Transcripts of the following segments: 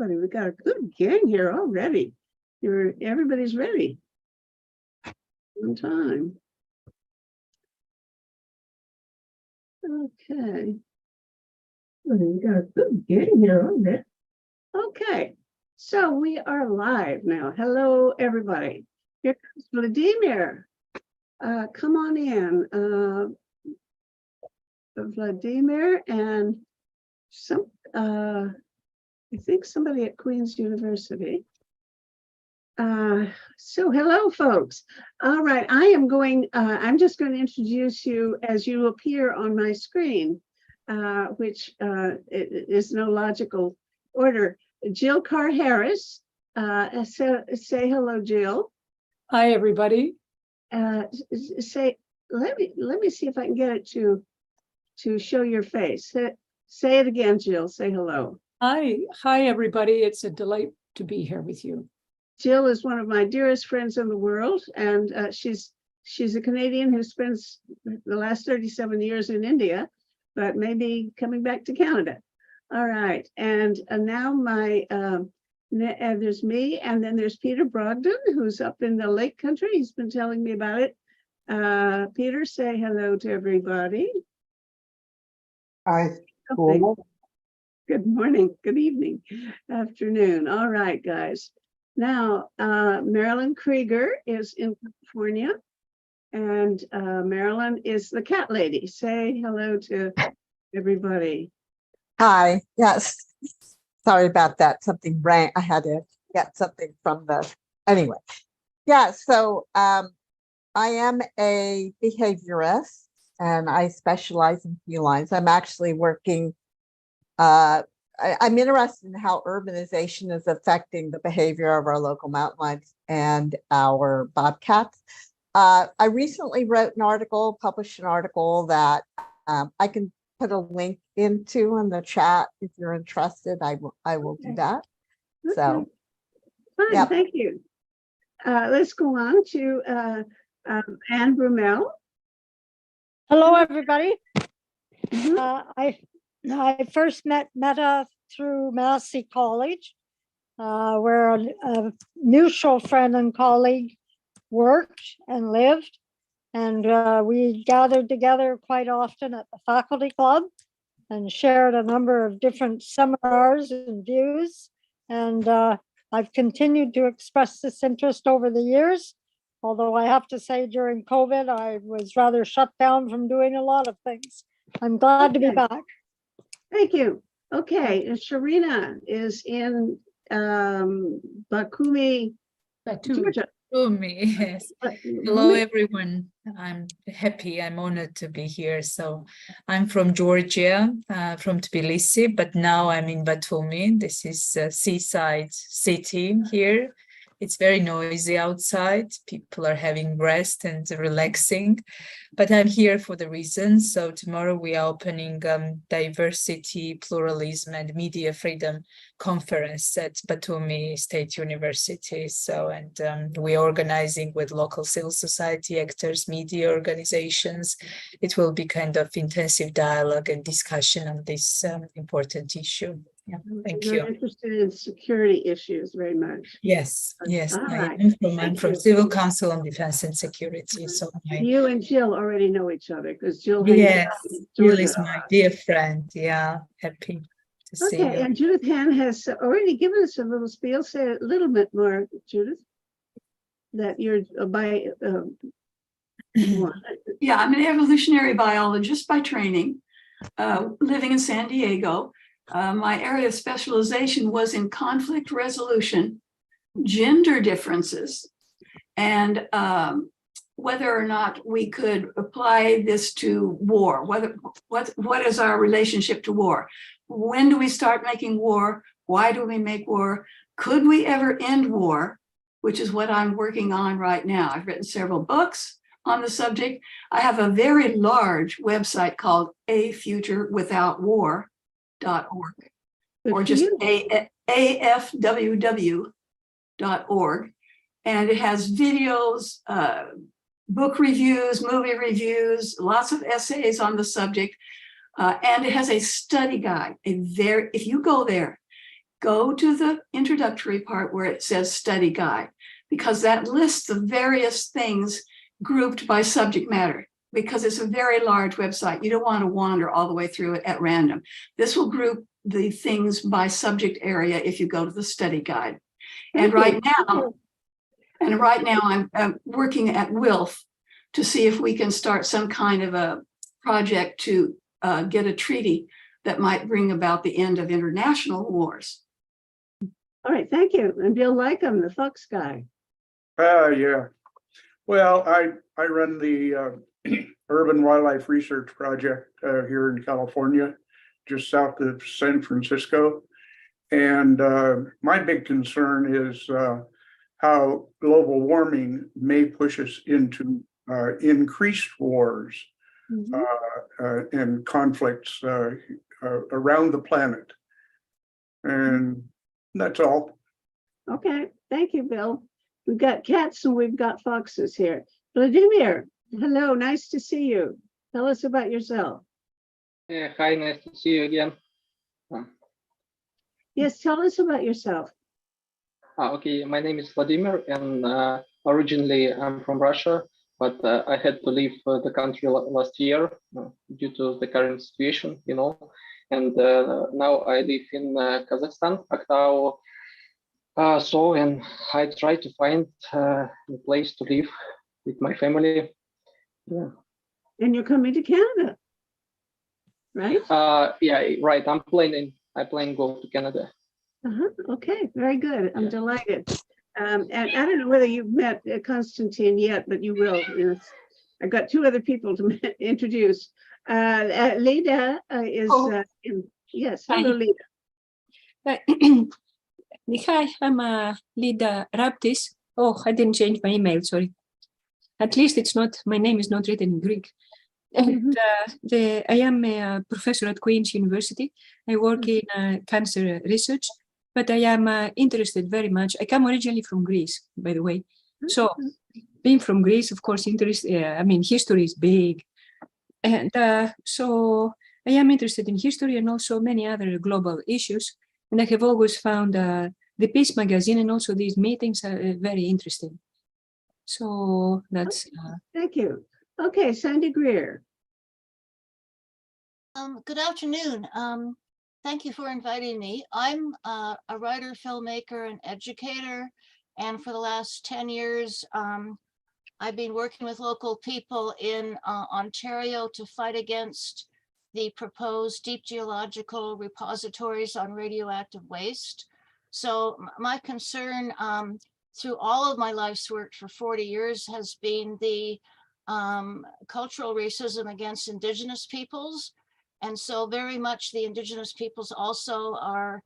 everybody. We got a good gang here already. Everybody's ready. On time. Okay. We got a good gang here already. Okay. So we are live now. Hello, everybody. Here comes Vladimir. Come on in. Vladimir and some I think somebody at Queen's University. So hello, folks. All right, I'm just going to introduce you as you appear on my screen, which is no logical order. Jill Carr-Harris, say hello, Jill. Hi, everybody. Let me see if I can get it to show your face. Say it again, Jill. Say hello. Hi, everybody. It's a delight to be here with you. Jill is one of my dearest friends in the world, and she's a Canadian who spends the last 37 years in India, but maybe coming back to Canada. All right, and now there's me, and then there's Peter Brogdon, who's up in the Lake Country. He's been telling me about it. Peter, say hello to everybody. Hi. Cool. Good morning, good evening, afternoon. All right, guys. Now, Marilyn Krieger is in California, and Marilyn is the cat lady. Say hello to everybody. Hi. Yes. Sorry about that. Something rang. I had to get something from anyway. Yeah. So I am a behaviorist, and I specialize in felines. I'm actually working. I'm interested in how urbanization is affecting the behavior of our local mountain lions and our bobcats. I recently wrote an article, published an article that I can put a link into in the chat if you're interested. I will do that. Okay. So, fine, yeah. Thank you. Let's go on to Anne Brumell. Hello, everybody. Mm-hmm. I first met Meta through Massey College, where a mutual friend and colleague worked and lived. And we gathered together quite often at the faculty club and shared a number of different seminars and views. And I've continued to express this interest over the years, although I have to say during COVID, I was rather shut down from doing a lot of things. I'm glad to be back. Thank you. Okay, Sharina is in Batumi, Georgia. Batumi, yes. Hello, everyone. I'm happy. I'm honored to be here. So I'm from Georgia, from Tbilisi, but now I'm in Batumi. This is a seaside city here. It's very noisy outside. People are having rest and relaxing, but I'm here for the reason. So tomorrow we are opening Diversity, Pluralism and Media Freedom Conference at Batumi State University. So, and we're organizing with local civil society actors, media organizations. It will be kind of intensive dialogue and discussion on this important issue. Yeah, thank you. You're interested in security issues very much. Yes, yes. Right. I'm from Civil Council on Defense and Security. So you and Jill already know each other because Jill. Yes, Jill is my dear friend. Yeah, happy to see you. Okay, and Judith Han has already given us a little spiel. Say a little bit more, Judith. That you're Yeah, I'm an evolutionary biologist by training, living in San Diego. My area of specialization was in conflict resolution, gender differences, and whether or not we could apply this to war. What is our relationship to war? When do we start making war? Why do we make war? Could we ever end war? Which is what I'm working on right now. I've written several books on the subject. I have a very large website called afuturewithoutwar.org, or just afww.org. And it has videos, book reviews, movie reviews, lots of essays on the subject. And it has a study guide. If you go there, go to the introductory part where it says study guide, because that lists the various things grouped by subject matter, because it's a very large website. You don't want to wander all the way through it at random. This will group the things by subject area if you go to the study guide. And right now I'm working at WILF to see if we can start some kind of a project to get a treaty that might bring about the end of international wars. All right, thank you. And Bill Lycum, the Fox guy. Yeah. Well, I run the Urban Wildlife Research Project here in California, just south of San Francisco. And my big concern is how global warming may push us into increased wars and conflicts around the planet. And that's all. Okay, thank you, Bill. We've got cats and we've got foxes here. Vladimir, hello, nice to see you. Tell us about yourself. Hi, nice to see you again. Yes, tell us about yourself. Okay, my name is Vladimir, and originally I'm from Russia, but I had to leave the country last year due to the current situation, you know. And now I live in Kazakhstan, Aktau. And I try to find a place to live with my family. Yeah. And you're coming to Canada, right? Yeah, right. I plan to go to Canada. Okay, very good. I'm Yeah. delighted. And I don't know whether you've met Konstantin yet, but you will. Yes. I've got two other people to introduce. Leda is yes. Hello, Leda. Hi, I'm Lida Raptis. Oh, I didn't change my email, sorry. At least it's not, my name is not written in Greek. And I am a professor at Queen's University. I work in cancer research, but I am interested very much. I come originally from Greece, by the way. So being from Greece, of course, history is big. And so I am interested in history and also many other global issues. And I have always found the Peace magazine and also these meetings are very interesting. So that's... Thank you. Okay, Sandy Greer. Good afternoon. Thank you for inviting me. I'm a writer, filmmaker, and educator. And for the last 10 years, I've been working with local people in Ontario to fight against the proposed deep geological repositories on radioactive waste. So my concern through all of my life's work for 40 years has been the cultural racism against Indigenous peoples. And so very much the Indigenous peoples also are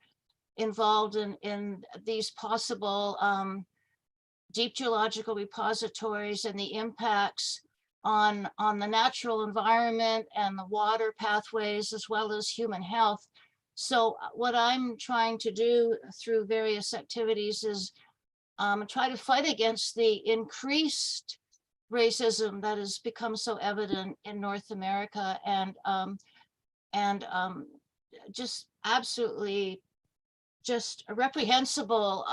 involved in these possible deep geological repositories and the impacts on the natural environment and the water pathways, as well as human health. So what I'm trying to do through various activities is try to fight against the increased racism that has become so evident in North America, and just absolutely just reprehensible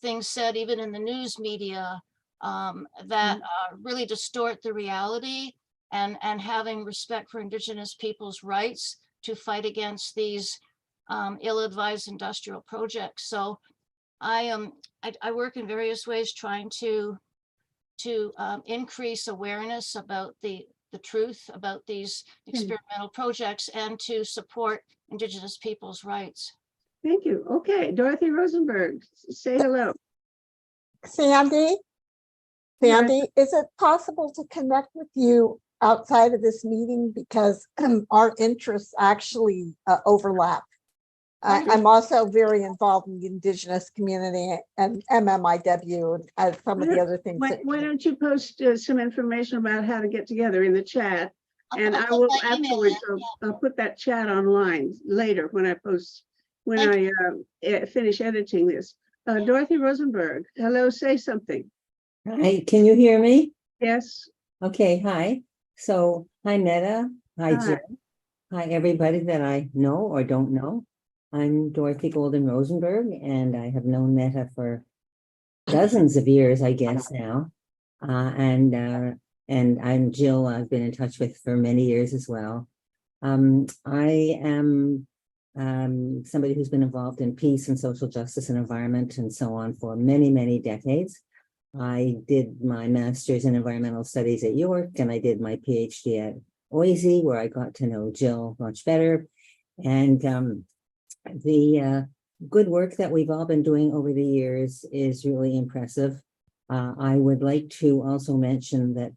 things said even in the news media that really distort the reality, and having respect for Indigenous people's rights to fight against these ill-advised industrial projects. So I work in various ways trying to increase awareness about the truth about these experimental projects and to support Indigenous people's rights. Thank you. Okay, Dorothy Rosenberg, say hello. Sandy, is it possible to connect with you outside of this meeting, because our interests actually overlap? I'm also very involved in the Indigenous community and MMIW and some of the other things. Why don't you post some information about how to get together in the chat, and I will afterwards. I'll put that chat online later when I post, when I finish editing this. Dorothy Rosenberg, hello, say something. Hi, can you hear me? Yes. Okay, hi. So, hi Netta, hi Jim, hi everybody that I know or don't know. I'm Dorothy Golden Rosenberg, and I have known Meta for dozens of years, I guess now. And I'm Jill. I've been in touch with for many years as well. I am somebody who's been involved in peace and social justice and environment and so on for many, many decades. I did my master's in environmental studies at York, and I did my PhD at OISE, where I got to know Jill much better. And the good work that we've all been doing over the years is really impressive. I would like to also mention that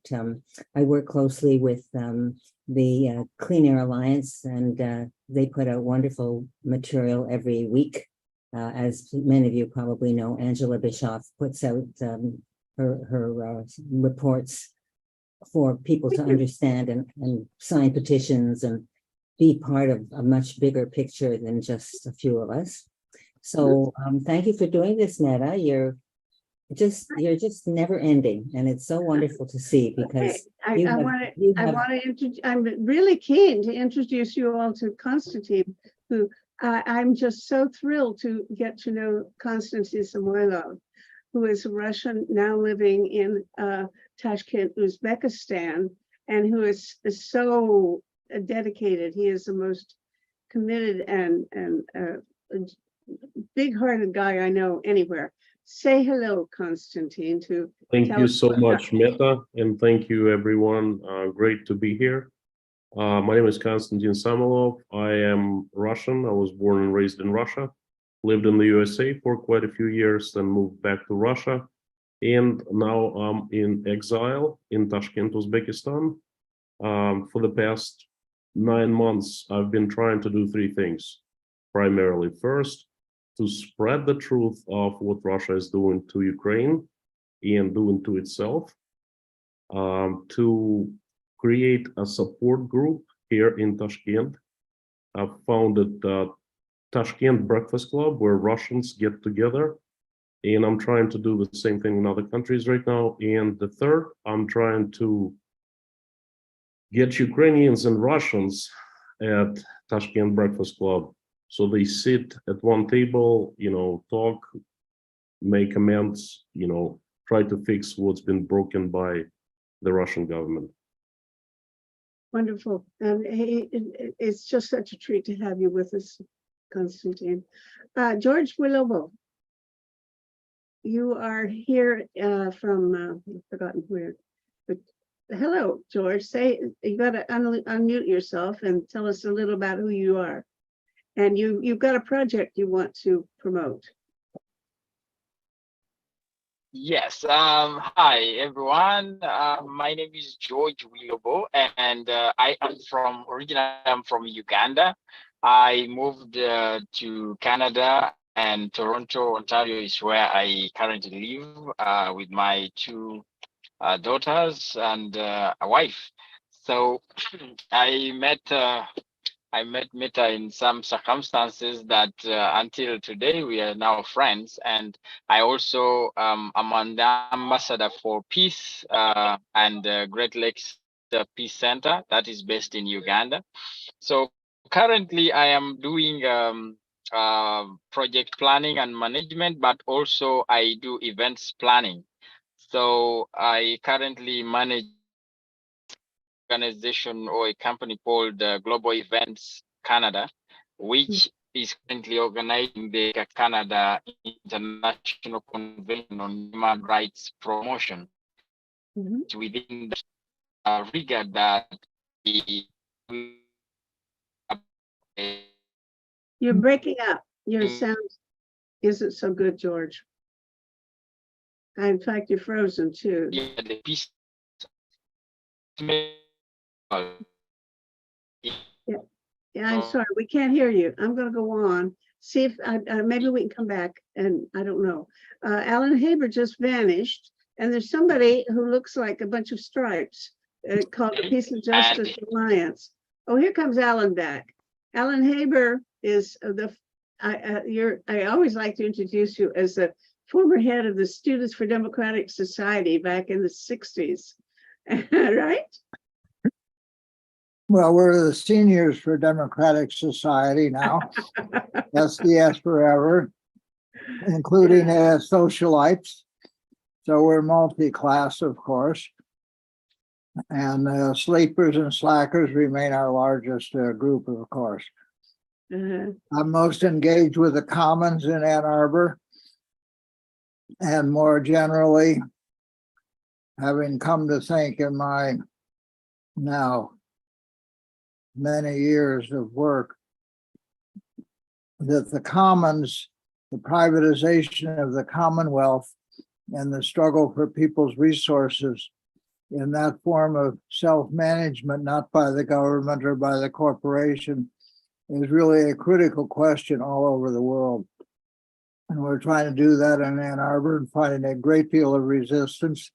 I work closely with the Clean Air Alliance, and they put out wonderful material every week. As many of you probably know, Angela Bischoff puts out her reports for people to understand and sign petitions and be part of a much bigger picture than just a few of us. So thank you for doing this, Meta. You're just never ending, and it's so wonderful to see because I'm really keen to introduce you all to Konstantin, who I'm just so thrilled to get to know Konstantin Samoilov, who is a Russian now living in Tashkent, Uzbekistan, and who is so dedicated. He is the most committed and big-hearted guy I know anywhere. Say hello, Konstantin. Thank you so much, Meta, and thank you, everyone. Great to be here. My name is Konstantin Samoilov. I am Russian. I was born and raised in Russia, lived in the USA for quite a few years, then moved back to Russia. And now I'm in exile in Tashkent, Uzbekistan. For the past 9 months, I've been trying to do 3 things. Primarily, first, to spread the truth of what Russia is doing to Ukraine and doing to itself, to create a support group here in Tashkent. I've founded the Tashkent Breakfast Club, where Russians get together, and I'm trying to do the same thing in other countries right now. And the third, I'm trying to get Ukrainians and Russians at Tashkent Breakfast Club, so they sit at one table, talk, make amends, try to fix what's been broken by the Russian government. Wonderful. It's just such a treat to have you with us, Konstantin. George Willobo, you are here from, I've forgotten where, but hello, George. You got to unmute yourself and tell us a little about who you are. And you've got a project you want to promote. Yes. Hi, everyone. My name is George Willobo, and originally I'm from Uganda. I moved to Canada, and Toronto, Ontario is where I currently live with my 2 daughters and a wife. So I met Meta in some circumstances that until today we are now friends, and I also am the ambassador for peace and Great Lakes Peace Center that is based in Uganda. So currently I am doing project planning and management, but also I do events planning. So I currently manage organization or a company called Global Events Canada, which is currently organizing the Canada International Convention on Human Rights Promotion. Within the regard that you're breaking up. Your sound isn't so good, George. In fact, you're frozen too. Yeah, the peace. Yeah, I'm sorry, we can't hear you. I'm going to go on. See if maybe we can come back, and I don't know. Alan Haber just vanished, and there's somebody who looks like a bunch of stripes called the Peace and Justice Alliance. Oh, here comes Alan back. Alan Haber is I always like to introduce you as the former head of the Students for Democratic Society back in the 60s, right? Well, we're the seniors for Democratic Society now, SDS forever, including socialites. So we're multi-class, of course. And sleepers and slackers remain our largest group, of course. I'm most engaged with the Commons in Ann Arbor. And more generally, having come to think in my now many years of work, that the Commons, the privatization of the Commonwealth and the struggle for people's resources in that form of self-management, not by the government or by the corporation, is really a critical question all over the world. And we're trying to do that in Ann Arbor and finding a great deal of resistance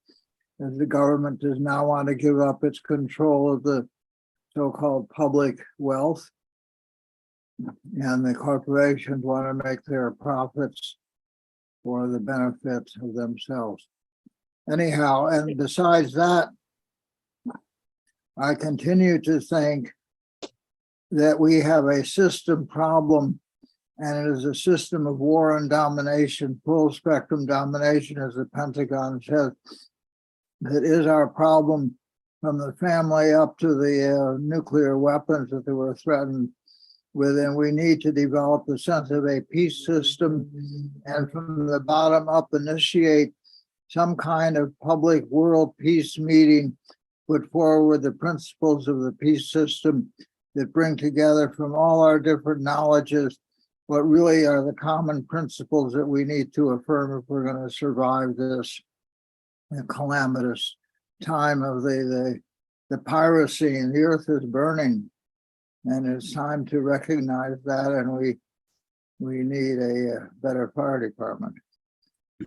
as the government does not want to give up its control of the so-called public wealth. And the corporations want to make their profits for the benefit of themselves. Anyhow, and besides that, I continue to think that we have a system problem, and it is a system of war and domination, full spectrum domination, as the Pentagon says, that is our problem, from the family up to the nuclear weapons that they were threatened with. And we need to develop the sense of a peace system, and from the bottom up initiate some kind of public world peace meeting, put forward the principles of the peace system that bring together from all our different knowledges what really are the common principles that we need to affirm if we're going to survive this calamitous time of the piracy. And the earth is burning, and it's time to recognize that, and we need a better fire department.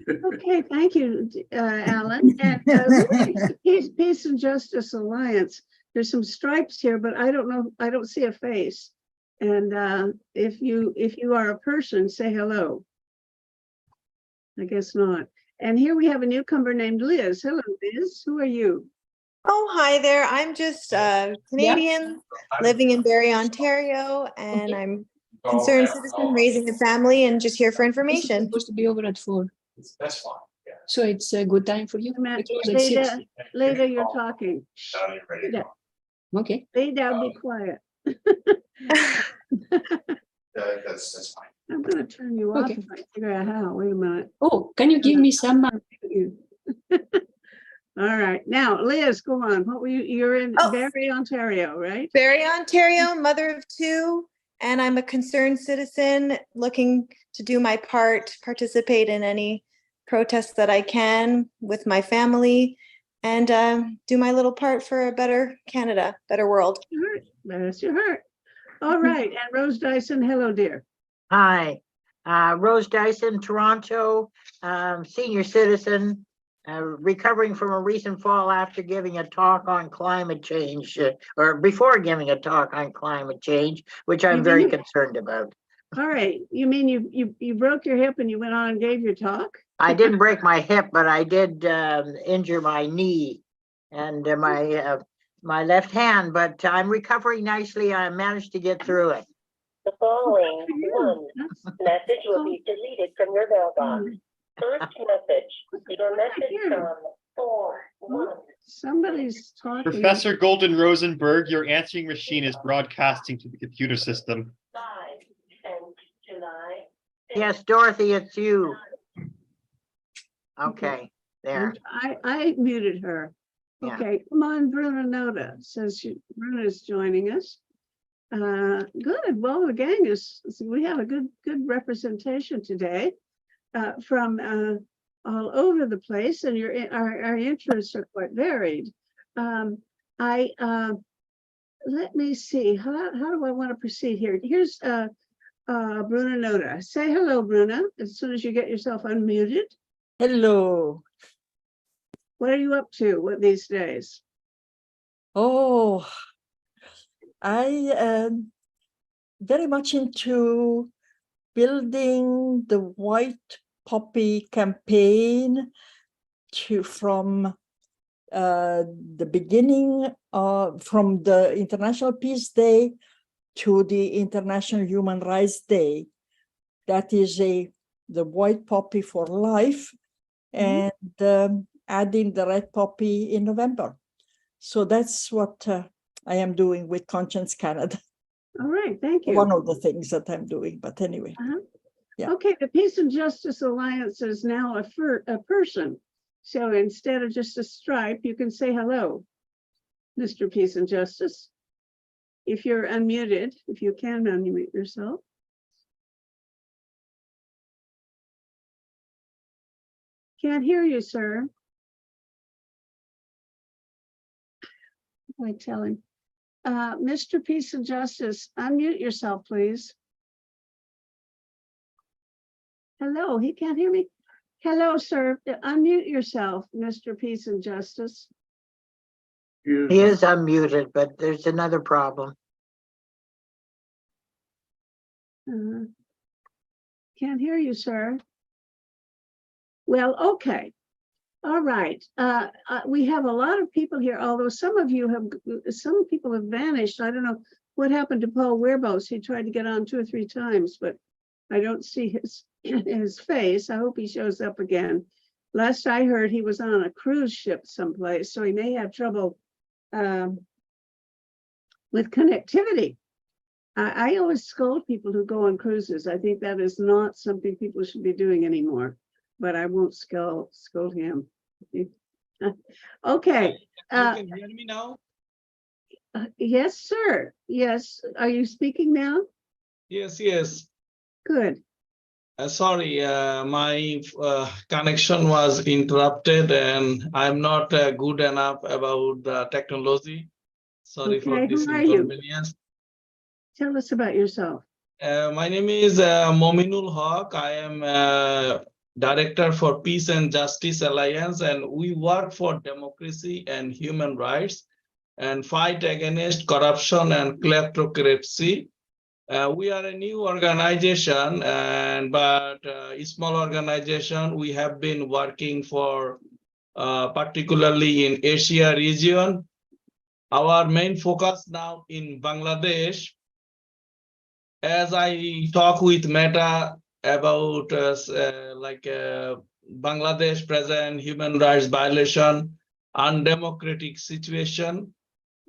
Okay, thank you, Alan. And Peace and Justice Alliance. There's some stripes here, but I don't know. I don't see a face. And if you are a person, say hello. I guess not. And here we have a newcomer named Liz. Hello, Liz. Who are you? Oh, hi there. I'm just Canadian, living in Barrie, Ontario, and I'm a concerned citizen raising a family and just here for It's information. supposed to be over at 4. That's fine. Yeah. So it's a good time for you. It was at 6. Later, you're talking. Later. Okay. Lay down, be quiet. That's fine. I'm going to turn you off Okay. if I figure out how. Wait a minute. Oh, can you give me some? All right. Now, Liz, go on. What were you? You're in Barrie, Ontario, right? Barrie, Ontario, mother of 2, and I'm a concerned citizen looking to do my part, participate in any protests that I can with my family, and do my little part for a better Canada, better world. Bless your heart. All right. And Rose Dyson, hello, dear. Hi, Rose Dyson, Toronto, senior citizen, recovering from a recent fall after giving a talk on climate change, or before giving a talk on climate change, which I'm very concerned about. All right. You mean you broke your hip and you went on and gave your talk? I didn't break my hip, but I did injure my knee and my left hand, but I'm recovering nicely. I managed to get through it. The following message will be deleted from your mailbox. First message, your message from 4-1. Somebody's talking. Professor Golden Rosenberg, your answering machine is broadcasting to the computer system. 5 and July. Yes, Dorothy, it's you. Okay, there. I muted her. Yeah. Okay, come on, Bruna Noda says Bruna's joining us. Good. Well, the gang we have a good representation today from all over the place, and our interests are quite varied. Let me see. How do I want to proceed here? Here's Bruna Noda. Say hello, Bruna, as soon as you get yourself unmuted. Hello. What are you up to these days? Oh, I am very much into building the White Poppy campaign from the beginning from the International Peace Day to the International Human Rights Day. That is the white poppy for life, and adding the red poppy in November. So that's what I am doing with Conscience Canada. All right, thank you. One of the things that I'm doing, but anyway. Yeah. Okay, the Peace and Justice Alliance is now a person. So instead of just a stripe, you can say hello, Mr. Peace and Justice. If you're unmuted, if you can unmute yourself. Can't hear you, sir. I tell him. Mr. Peace and Justice, unmute yourself, please. Hello, he can't hear me. Hello, sir. Unmute yourself, Mr. Peace and Justice. He is unmuted, but there's another problem. Can't hear you, sir. Well, okay. All right. We have a lot of people here, although some people have vanished. I don't know what happened to Paul Werbos. He tried to get on 2 or 3 times, but I don't see his face. I hope he shows up again. Last I heard, he was on a cruise ship someplace, so he may have trouble with connectivity. I always scold people who go on cruises. I think that is not something people should be doing anymore, but I won't scold him. Okay. You can hear me now? Yes, sir. Yes. Are you speaking now? Yes, yes. Good. Sorry, my connection was interrupted and I'm not good enough about the technology. Sorry for this Who are you? inconvenience. Tell us about yourself. My name is Mominul Haq. I am Director for Peace and Justice Alliance, and we work for democracy and human rights and fight against corruption and kleptocracy. We are a new organization, but a small organization. We have been working for particularly in Asia region. Our main focus now in Bangladesh. As I talk with Meta about Bangladesh present human rights violation, undemocratic situation,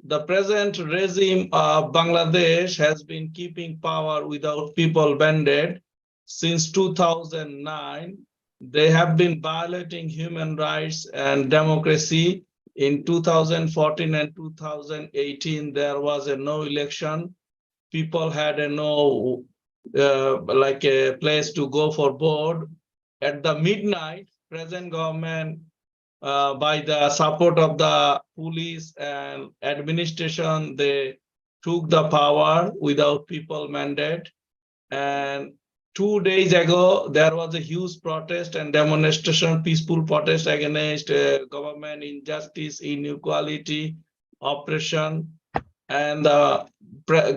the present regime of Bangladesh has been keeping power without people mandate since 2009. They have been violating human rights and democracy. In 2014 and 2018, there was no election. People had no a place to go for vote. At the midnight, present government, by the support of the police and administration, they took the power without people mandate. And 2 days ago, there was a huge protest and demonstration, peaceful protest against government injustice, inequality, oppression. And the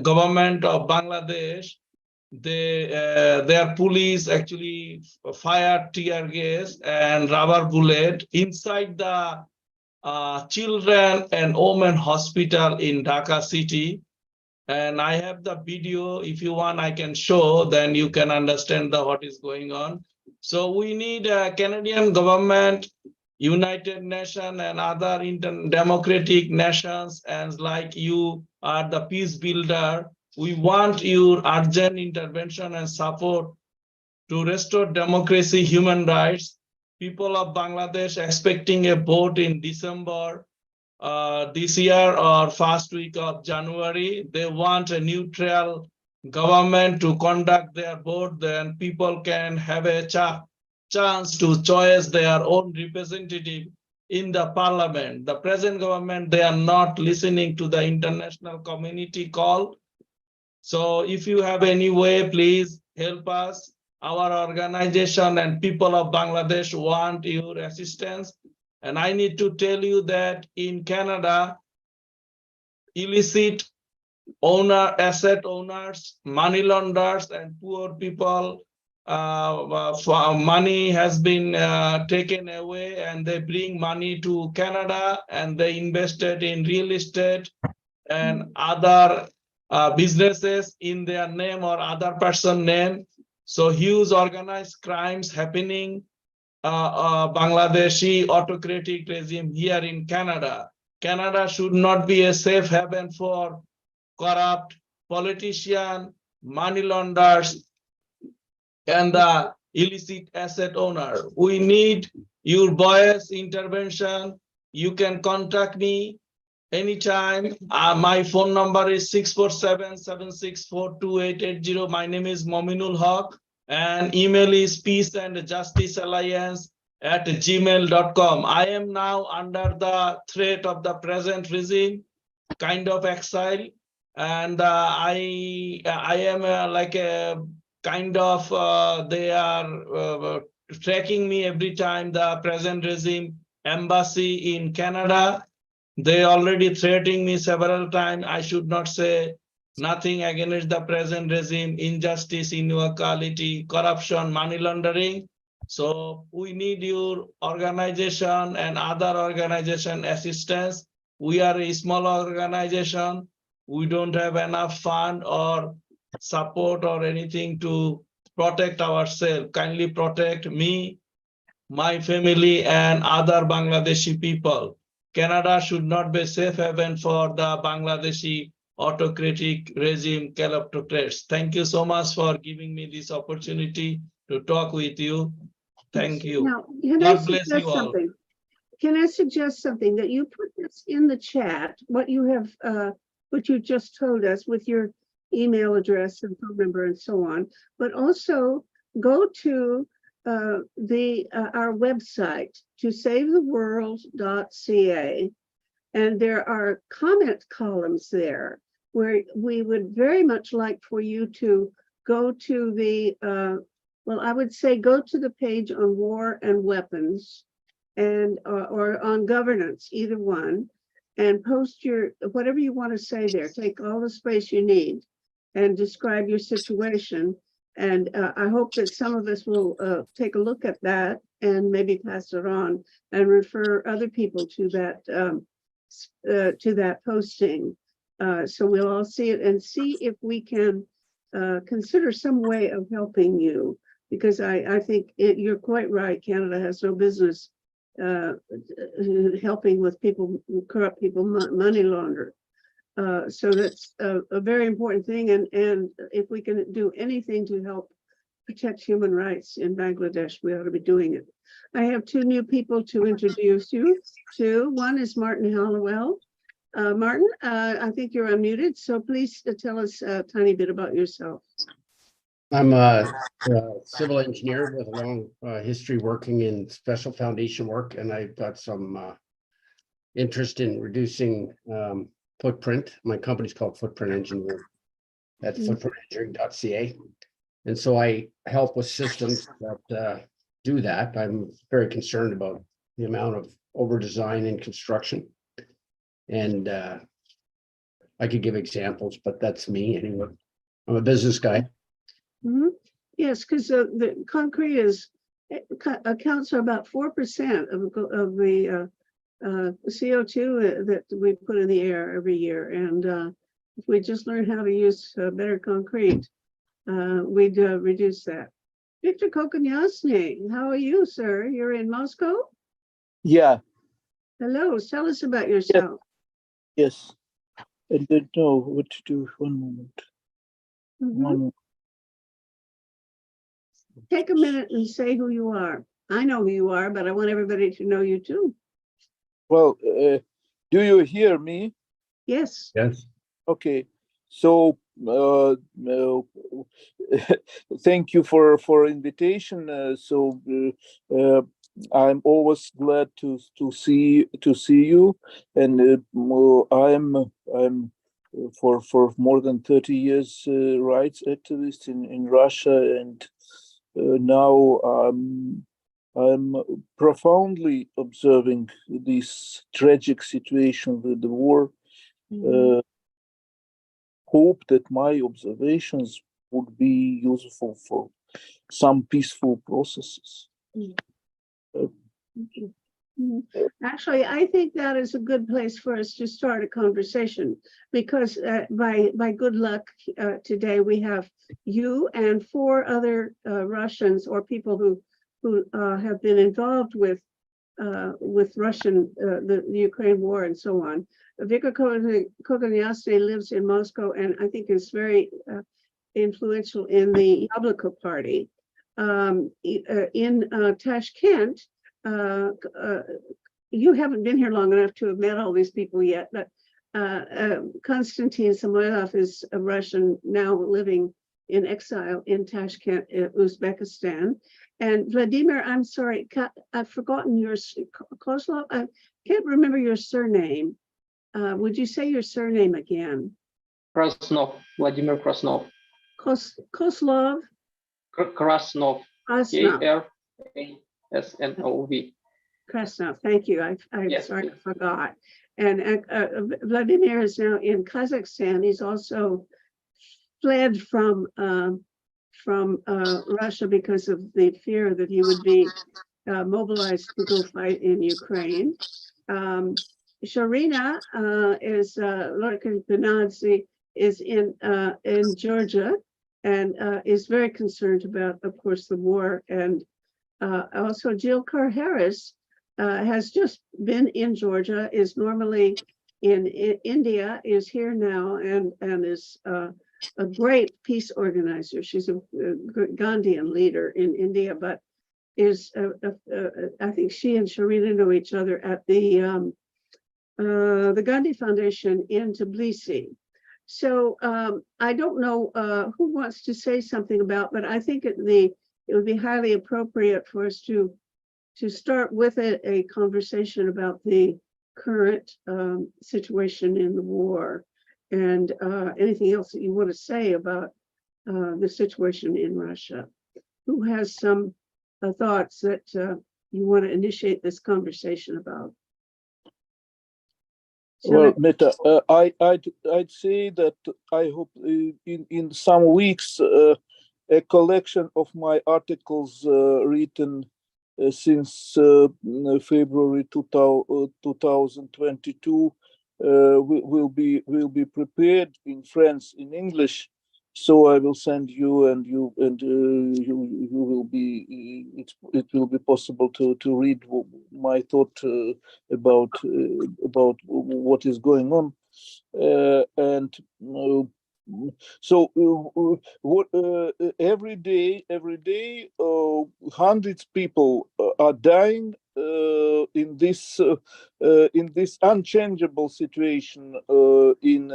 government of Bangladesh, their police actually fired tear gas and rubber bullet inside the children and women hospital in Dhaka city. And I have the video. If you want, I can show, then you can understand what is going on. So we need a Canadian government, United Nations and other democratic nations, and like you are the peace builder, we want your urgent intervention and support to restore democracy, human rights. People of Bangladesh expecting a vote in December this year or first week of January. They want a neutral government to conduct their vote, then people can have a chance to choose their own representative in the parliament. The present government, they are not listening to the international community call. So if you have any way, please help us. Our organization and people of Bangladesh want your assistance. And I need to tell you that in Canada, illicit asset owners, money launderers, and poor people money has been taken away, and they bring money to Canada and they invested in real estate and other businesses in their name or other person name. So huge organized crimes happening, Bangladeshi autocratic regime here in Canada. Canada should not be a safe haven for corrupt politicians, money launderers, and the illicit asset owner. We need your voice intervention. You can contact me anytime. My phone number is 647-764-2880. My name is Mominul Haq, and email is peaceandjusticealliance@gmail.com. I am now under the threat of the present regime, kind of exile, and I am like a kind of they are tracking me every time. The present regime embassy in Canada, they already threatening me several times. I should not say nothing against the present regime, injustice, inequality, corruption, money laundering. So we need your organization and other organization assistance. We are a small organization. We don't have enough fund or support or anything to protect ourselves. Kindly protect me, my family, and other Bangladeshi people. Canada should not be a safe haven for the Bangladeshi autocratic regime kleptocrats. Thank you so much for giving me this opportunity to talk with you. Thank you. Now, can I God bless suggest you all. something? Can I suggest something, that you put this in the chat, what you have, what you just told us with your email address and phone number and so on, but also go to our website, to savetheworld.ca, and there are comment columns there where we would very much like for you to go to the well, I would say go to the page on war and weapons, and or on governance, either one, and post your whatever you want to say there. Take all the space you need and describe your situation. And I hope that some of us will take a look at that and maybe pass it on and refer other people to that posting. So we'll all see it and see if we can consider some way of helping you, because I think you're quite right. Canada has no business helping with people, corrupt people, money launder. So that's a very important thing. And if we can do anything to help protect human rights in Bangladesh, we ought to be doing it. I have two new people to introduce you to. One is Martin Hallowell. Martin, I think you're unmuted, so please tell us a tiny bit about yourself. I'm a civil engineer with a long history working in special foundation work, and I've got some interest in reducing footprint. My company's called Footprint Engineering at footprintengineering.ca. And so I help with systems that do that. I'm very concerned about the amount of over-design in construction. And I could give examples, but that's me anyway. I'm a business guy. Mm-hmm. Yes, because the concrete accounts for about 4% of the CO2 that we put in the air every year. And if we just learn how to use better concrete, we'd reduce that. Victor Kokonyasny, how are you, sir? You're in Moscow? Yeah. Hello, tell us about yourself. Yes. I don't know what to do. One moment. Mm-hmm. One moment. Take a minute and say who you are. I know who you are, but I want everybody to know you too. Well, do you hear me? Yes. Yes. Okay. So thank you for invitation. I'm always glad to see you, and I'm for more than 30 years rights activist in Russia, and now I'm profoundly observing this tragic situation with the war. Mm-hmm. Hope that my observations would be useful for some peaceful processes. Actually, I think that is a good place for us to start a conversation, because by good luck today we have you and 4 other Russians or people who have been involved with Russian the Ukraine war and so on. Viktor Koganyasny lives in Moscow and I think is very influential in the Yabloko party. In Tashkent, you haven't been here long enough to have met all these people yet, but Konstantin Samoilov is a Russian now living in exile in Tashkent, Uzbekistan. And Vladimir, I'm sorry, I've forgotten your Kozlov. I can't remember your surname. Would you say your surname again? Krasnov, Vladimir Krasnov. Kozlov? Krasnov. Krasnov. Krasnov. Krasnov, thank you. I'm Yes, sorry, I forgot. And Vladimir is now in Kazakhstan. He's also fled from Russia because of the fear that he would be mobilized to go fight in Ukraine. Sharina is Lorka Benadze is in Georgia and is very concerned about, of course, the war. And also Jill Carr-Harris has just been in Georgia, is normally in India, is here now, and is a great peace organizer. She's a Gandhian leader in India, but is I think she and Sharina know each other at the Gandhi Foundation in Tbilisi. So I don't know who wants to say something about, but I think it would be highly appropriate for us to start with a conversation about the current situation in the war and anything else that you want to say about the situation in Russia. Who has some thoughts that you want to initiate this conversation about? Well, Meta, I'd say that I hope in some weeks a collection of my articles written since February 2022 will be prepared in French, in English. So I will send you, and you will be. It will be possible to read my thought about what is going on, and so what every day hundreds of people are dying in this unchangeable situation in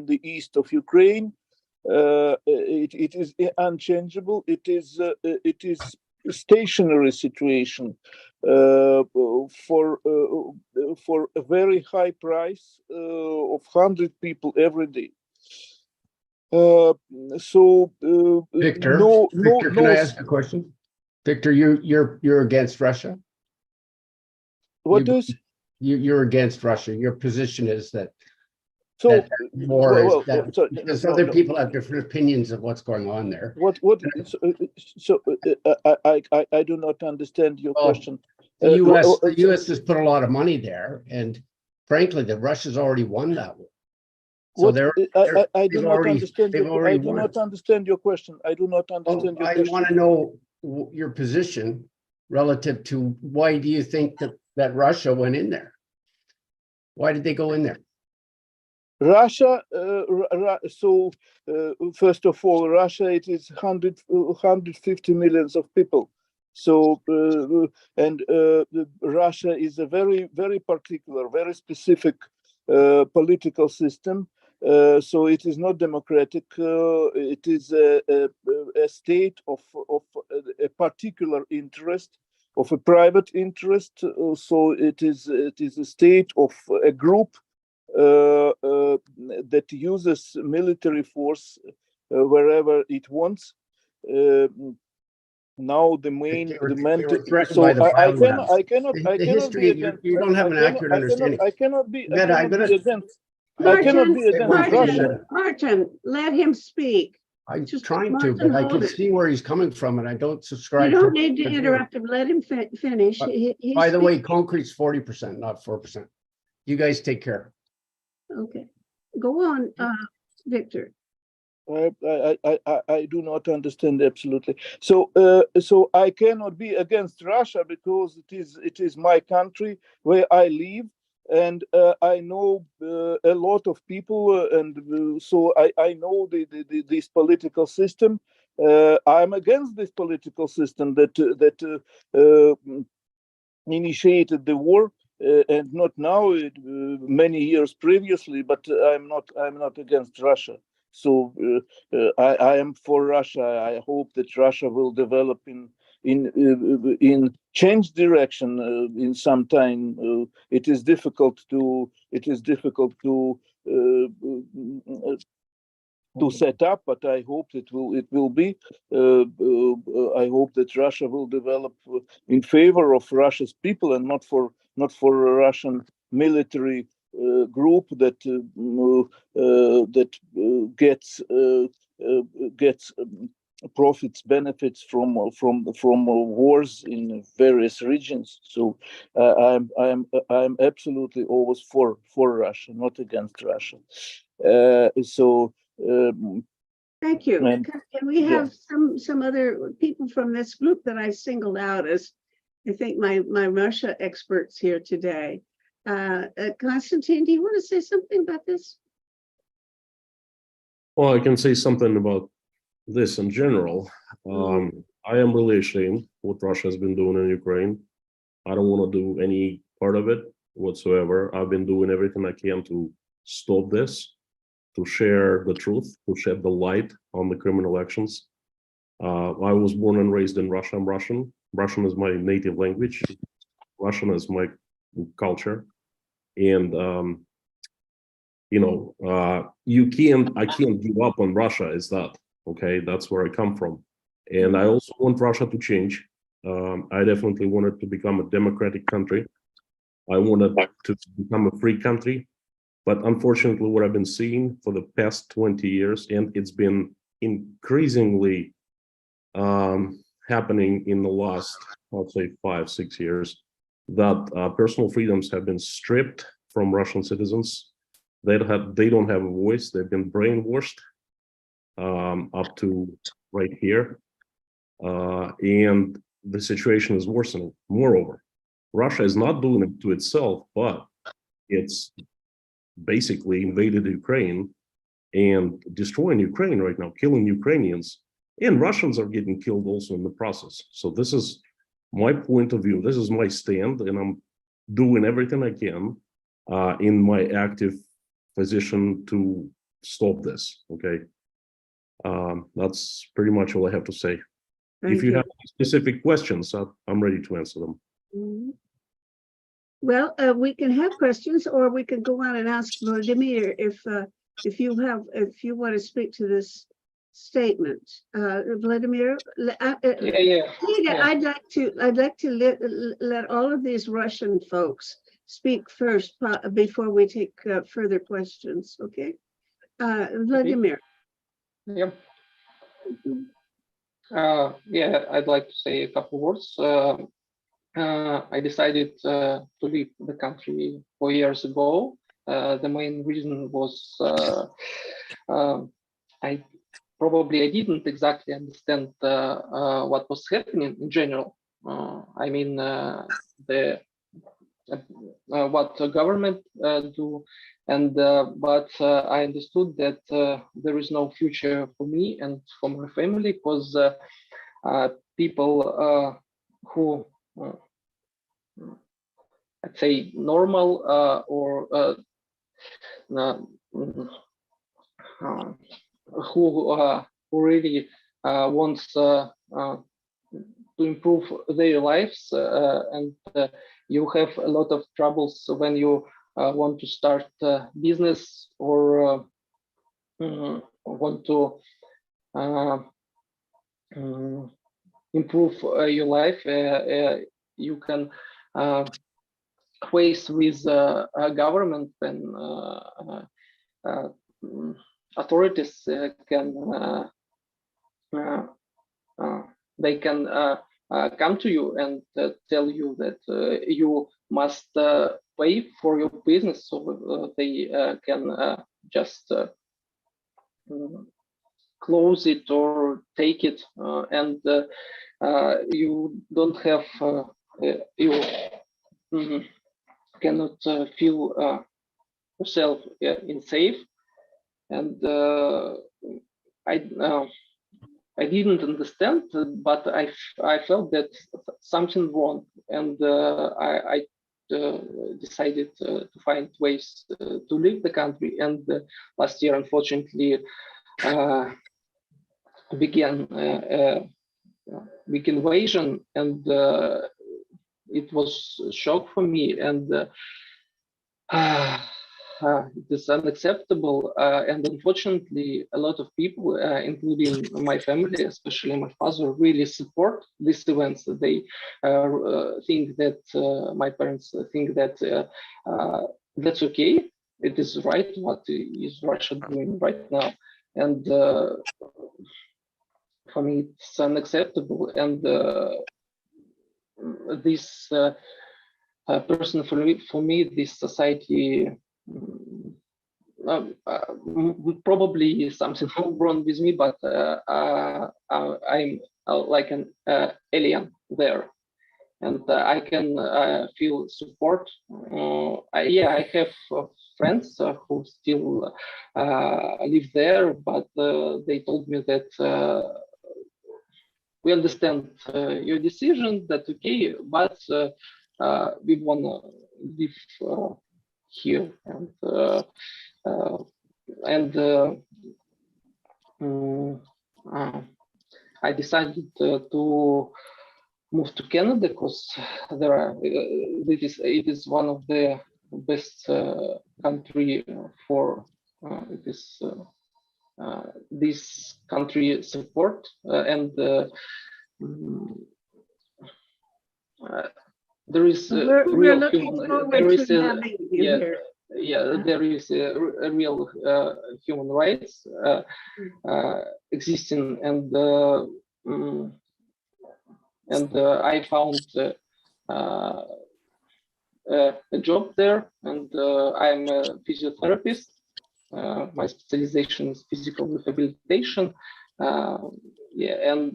the east of Ukraine. It is unchangeable. It is a stationary situation for a very high price of 100 people every day. So Victor, can I ask a question? Victor, you're against Russia? What is? You're against Russia. Your position is that because other people have different opinions of what's going on there. I do not understand your question. The U.S. has put a lot of money there, and frankly, the Russia's already won that war. So I do not understand. I do not understand your question. I do not understand your question. I want to know your position relative to why do you think that Russia went in there? Why did they go in there? Russia, first of all, Russia, it is 150 millions of people. So, Russia is a very, very particular, very specific political system. So it is not democratic. It is a state of a particular interest, of a private interest. So it is a state of a group that uses military force wherever it wants. Now the main demand. So I cannot be against. You don't have an accurate understanding. I cannot be against. I cannot be against Russia. Martin, let him speak. I'm Just trying to, mark and but I hold can it. see where he's coming from and I don't You subscribe. don't to need to the view. interrupt him. Let him finish. He's By the way, speaking. concrete's 40%, not 4%. You guys take care. Okay, go on, Victor. I do not understand absolutely. So so I cannot be against Russia because it is my country where I live, and I know a lot of people, and so I know this political system. I'm against this political system that initiated the war. And not now, many years previously, but I'm not against Russia. So I am for Russia. I hope that Russia will develop in change direction in some time. It is difficult to set up, but I hope it will be. I hope that Russia will develop in favor of Russia's people and not for a Russian military group that gets profits, benefits from wars in various regions. So I'm absolutely always for Russia, not against Russia. Thank you. And- Can we have some other people from this group that I singled out as, I think, my Russia experts here today? Konstantin, do you want to say something about this? Well, I can say something about this in general. I am really ashamed what Russia has been doing in Ukraine. I don't want to do any part of it whatsoever. I've been doing everything I can to stop this, to share the truth, to shed the light on the criminal actions. I was born and raised in Russia. I'm Russian. Russian is my native language. Russian is my culture. And, I can't give up on Russia, is that, okay? That's where I come from. And I also want Russia to change. I definitely want it to become a democratic country. I want it to become a free country. But unfortunately, what I've been seeing for the past 20 years, and it's been increasingly happening in the last, I'll say 5-6 years, that personal freedoms have been stripped from Russian citizens. They don't have a voice. They've been brainwashed up to right here. And the situation is worsening. Moreover, Russia is not doing it to itself, but it's basically invaded Ukraine and destroying Ukraine right now, killing Ukrainians, and Russians are getting killed also in the process. So this is my point of view. This is my stand, and I'm doing everything I can in my active position to stop this. Okay, that's pretty much all I have to say. If you have specific questions, I'm ready to answer them. Well, we can have questions, or we can go on and ask Vladimir if you want to speak to this statement. Vladimir, I'd like to let all of these Russian folks speak first before we take further questions. Okay, Vladimir. Yeah. I'd like to say a couple words. I decided to leave the country 4 years ago. The main reason was I didn't exactly understand what was happening in general. What the government do, and but I understood that there is no future for me and for my family, because people who I'd say normal or who really wants to improve their lives, and you have a lot of troubles when you want to start a business or want to improve your life. You can face with government, and authorities can they can come to you and tell you that you must pay for your business, so they can just close it or take it, and you don't have you cannot feel yourself in safe. And I didn't understand, but I felt that something wrong, and I decided to find ways to leave the country. And last year, unfortunately, began big invasion, and it was a shock for me, and it is unacceptable, and unfortunately a lot of people, including my family, especially my father, really support these events. They think that my parents think that that's okay, it is right what is Russia doing right now, and for me it's unacceptable. And this personally, for me, this society probably something wrong with me, but I'm like an alien there, and I can feel support. I have friends who still live there, but they told me that we understand your decision, that's okay, but we want to live here, and I decided to move to Canada because there are it is one of the best country for this this country support, and there is real human, there is there is a real human rights existing, and I found a job there, and I'm a physiotherapist. My specialization is physical rehabilitation. And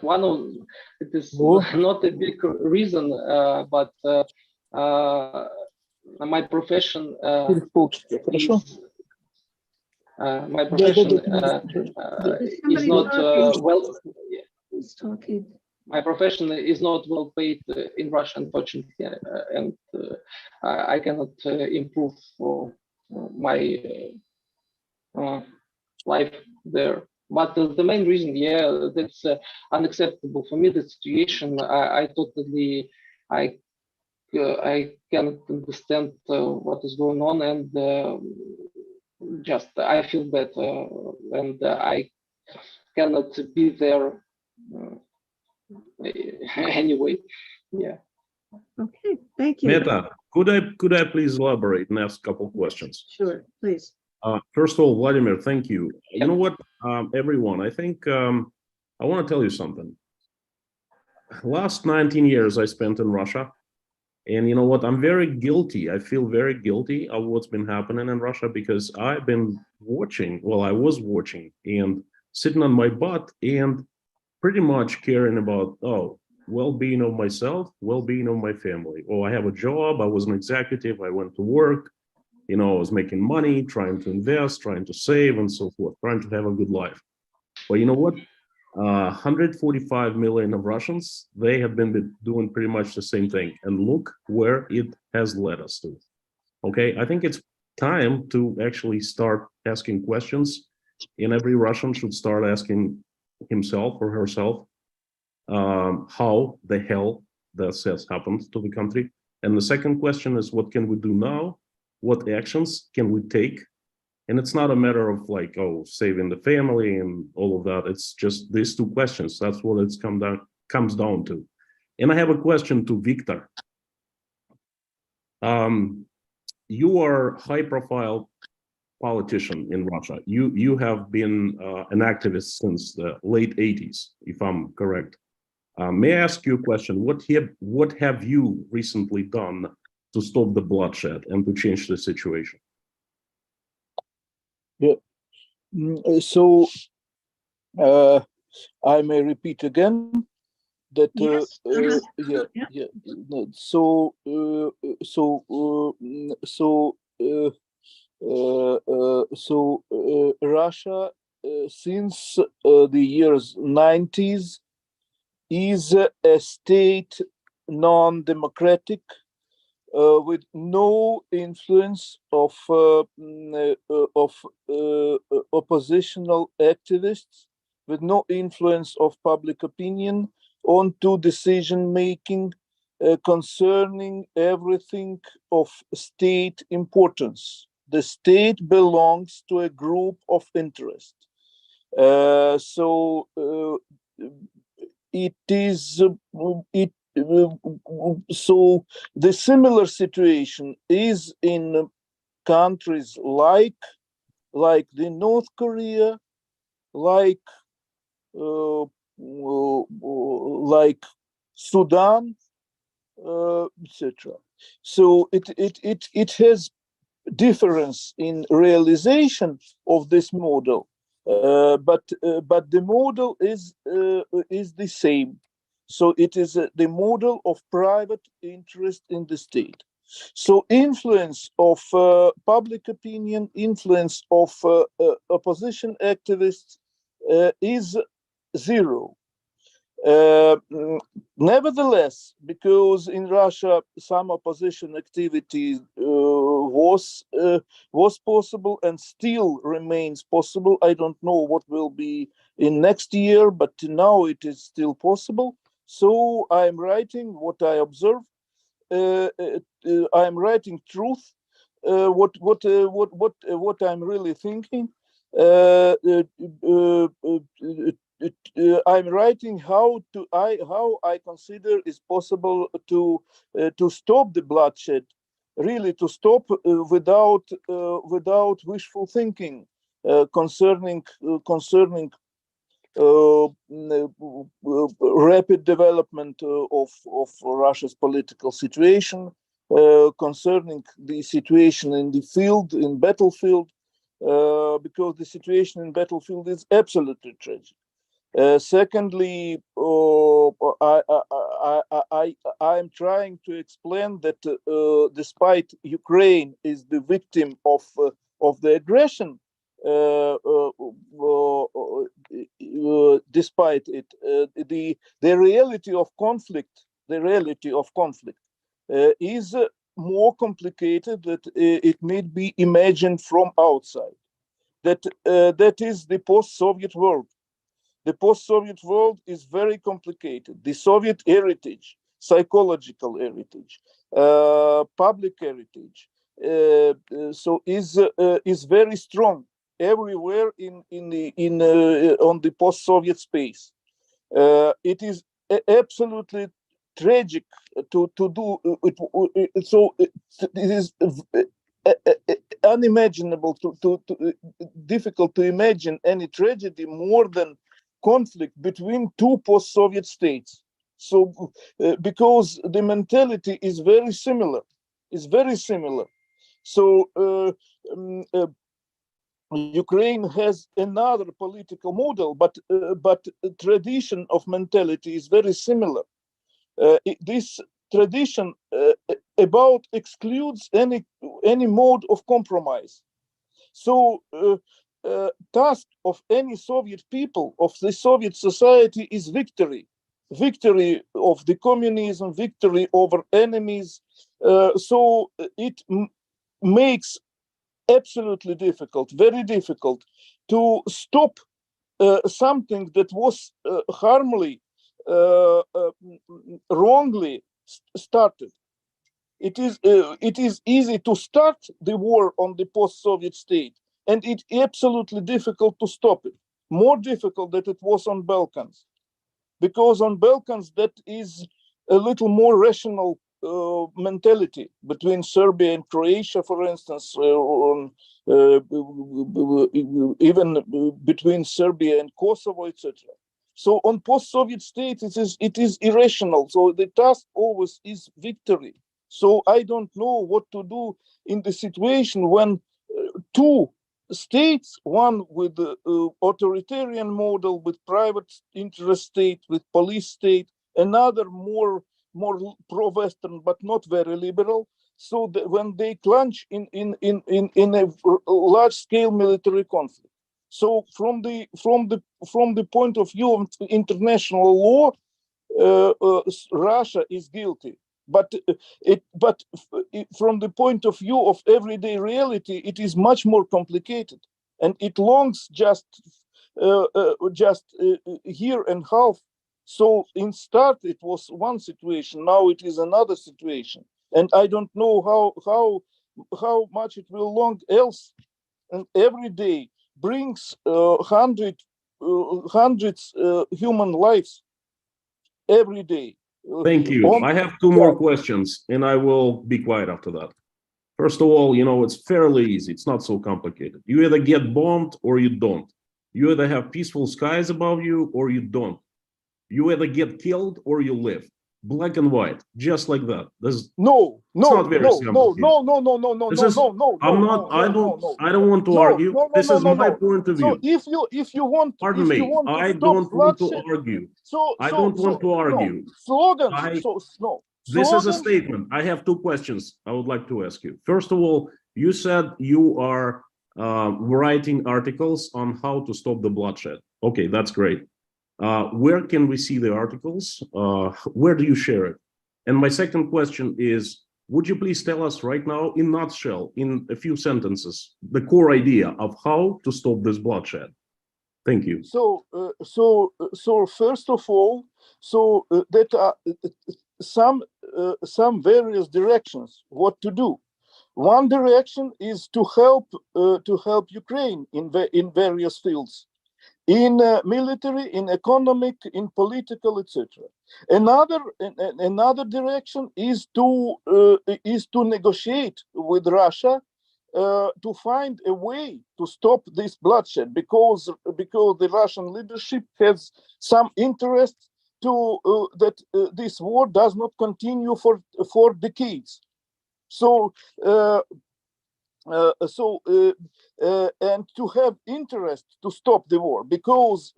one of it is not a big reason, but my profession is, my profession is not well. He's talking. My profession is not well paid in Russia, unfortunately, and I cannot improve my life there. But the main reason, that's unacceptable for me, the situation. I totally, I cannot understand what is going on, and just I feel bad, and I cannot be there anyway. Okay, thank you. Meta, could I please elaborate and ask a couple of questions? Sure, please. First of all, Vladimir, thank you. You know what, everyone, I think I want to tell you something. Last 19 years I spent in Russia, and you know what, I'm very guilty. I feel very guilty of what's been happening in Russia, because I've been watching, I was watching and sitting on my butt and pretty much caring about, well-being of myself, well-being of my family. I have a job, I was an executive, I went to work, I was making money, trying to invest, trying to save, and so forth, trying to have a good life. But you know what? 145 million of Russians, they have been doing pretty much the same thing. And look where it has led us to. Okay, I think it's time to actually start asking questions, and every Russian should start asking himself or herself how the hell that has happened to the country. And the second question is, what can we do now? What actions can we take? And it's not a matter of like, saving the family and all of that. It's just these two questions. That's what it's comes down to. And I have a question to Victor. You are high profile politician in Russia. You have been an activist since the late 80s, if I'm correct. May I ask you a question? What have you recently done to stop the bloodshed and to change the situation? Yeah. So I may repeat again that Yes. yeah, Yeah. yeah. No, so Russia since the years 90s is a state non-democratic with no influence of oppositional activists, with no influence of public opinion onto decision making concerning everything of state importance. The state belongs to a group of interest. It is so the similar situation is in countries like the North Korea, like Sudan, etc. So it has difference in realization of this model, but the model is the same. So it is the model of private interest in the state. So influence of public opinion, influence of opposition activists is zero. Nevertheless, because in Russia some opposition activity was possible and still remains possible. I don't know what will be in next year, but now it is still possible. So I'm writing what I observe. I'm writing truth. What I'm really thinking. I'm writing how I consider is possible to stop the bloodshed, really to stop without wishful thinking concerning rapid development of Russia's political situation, concerning the situation in the field, in battlefield, because the situation in battlefield is absolutely tragic. Secondly, I am trying to explain that despite Ukraine is the victim of the aggression, despite it, the reality of conflict, is more complicated that it may be imagined from outside. That is the post-Soviet world. The post-Soviet world is very complicated. The Soviet heritage, psychological heritage, public heritage, so is very strong everywhere on the post-Soviet space. It is absolutely tragic to do it. So it is unimaginable difficult to imagine any tragedy more than conflict between two post-Soviet states. So because the mentality is very similar, So Ukraine has another political model, but tradition of mentality is very similar. This tradition about excludes any mode of compromise. So task of any Soviet people, of the Soviet society, is victory of the communism, victory over enemies. So it makes absolutely difficult, very difficult, to stop something that was harmfully, wrongly started. It is easy to start the war on the post-Soviet state, and it's absolutely difficult to stop it. More difficult than it was on Balkans, because on Balkans that is a little more rational mentality between Serbia and Croatia, for instance, even between Serbia and Kosovo, etc. So on post-Soviet states, it is irrational. So the task always is victory. So I don't know what to do in the situation when two states, one with the authoritarian model, with private interest state, with police state, another more pro-Western but not very liberal. So that when they plunge in a large-scale military conflict. So from the point of view of international law, Russia is guilty. But from the point of view of everyday reality, it is much more complicated, and it longs just year and a half. So in start it was one situation, now it is another situation, and I don't know how much it will long else. And every day brings hundreds human lives every day. Thank you. I have two more questions, and I will be quiet after that. First of all, it's fairly easy. It's not so complicated. You either get bombed or you don't. You either have peaceful skies above you or you don't. You either get killed or you live. Black and white, just like that. It's not very complicated. I don't want to argue. This is my point of view. So if you want, pardon me, I don't want to argue. I don't want to argue. This is a statement. I have two questions I would like to ask you. First of all, you said you are writing articles on how to stop the bloodshed. Okay, that's great. Where can we see the articles? Where do you share it? And my second question is, would you please tell us right now, in a nutshell, in a few sentences, the core idea of how to stop this bloodshed? Thank you. So first of all, there are some various directions what to do. One direction is to help Ukraine in various fields, in military, in economic, in political, etc. Another direction is to negotiate with Russia to find a way to stop this bloodshed, because the Russian leadership has some interest to that this war does not continue for decades. So and to have interest to stop the war, because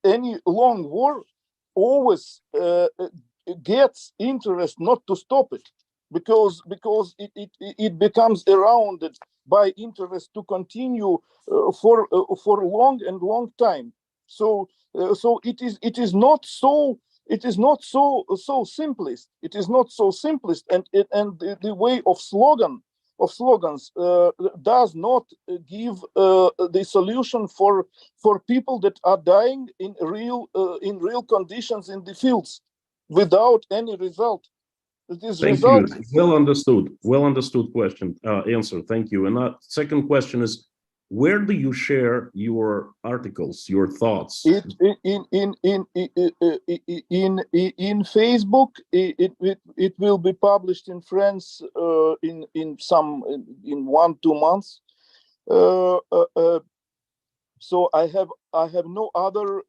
any long war always gets interest not to stop it, because it becomes surrounded by interest to continue for long time. So it is not so simplest. It is not so simplest, and the way of slogans does not give the solution for people that are dying in real conditions in the fields without any result. Thank you. Well understood question, answer. Thank you. And second question is, where do you share your articles, your thoughts? In Facebook, it will be published in France in 1-2 months. So I have no other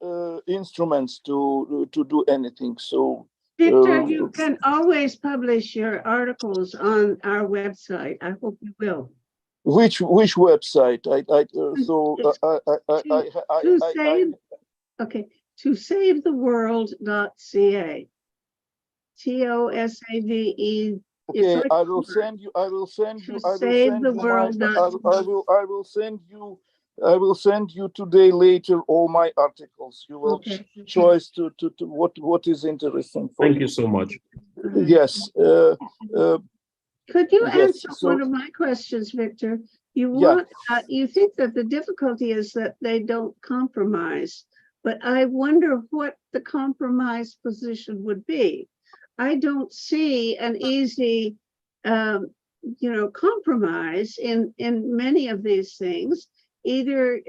instruments to do anything. So Victor, you can always publish your articles on our website. I hope you will. Which website? To savetheworld.ca. TOSAVE. Okay, I will send you. I will send you today later all my articles. You will choose to what is interesting for you. Thank you so much. Yes. Could you answer one of my questions, Victor? You think that the difficulty is that they don't compromise, but I wonder what the compromise position would be. I don't see an easy, compromise in many of these things. Either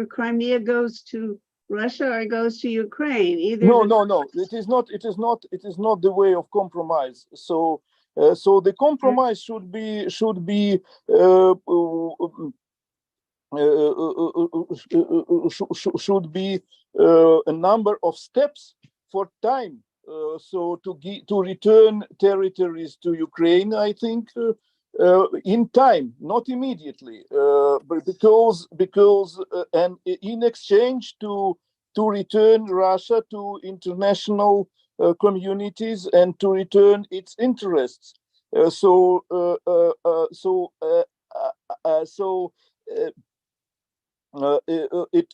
Crimea goes to Russia or it goes to Ukraine. No. It is not the way of compromise. So So the compromise should be a number of steps for time. So to return territories to Ukraine, I think in time, not immediately, but because and in exchange to return Russia to international communities and to return its interests.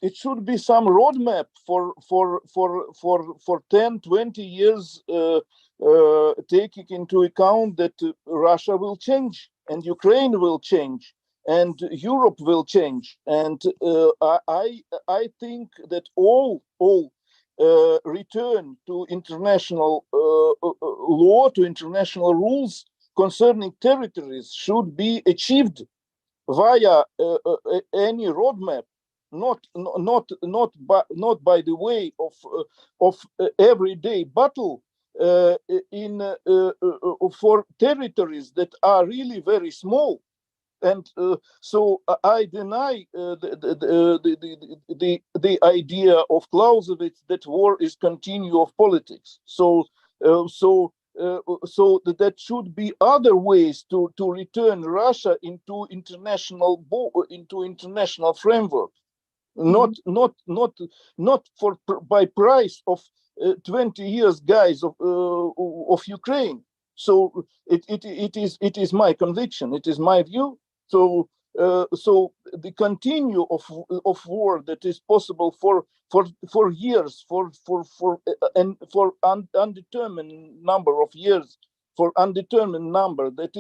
It should be some roadmap for 10, 20 years, taking into account that Russia will change and Ukraine will change and Europe will change. And I think that all return to international law, to international rules concerning territories should be achieved via any roadmap, not by the way of everyday battle for territories that are really very small. And so I deny the idea of Clausewitz that war is continue of politics. So that should be other ways to return Russia into international framework, not by price of 20 years, guys, of Ukraine. So it is my conviction. It is my view. So the continue of war that is possible for years, for undetermined number of years, for undetermined number, that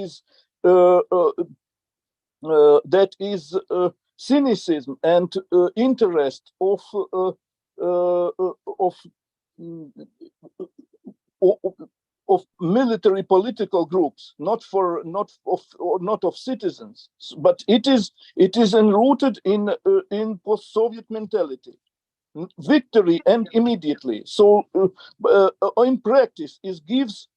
is cynicism and interest of military political groups, not of citizens, but it is enrooted in post-Soviet mentality. Victory and immediately. So in practice, it gives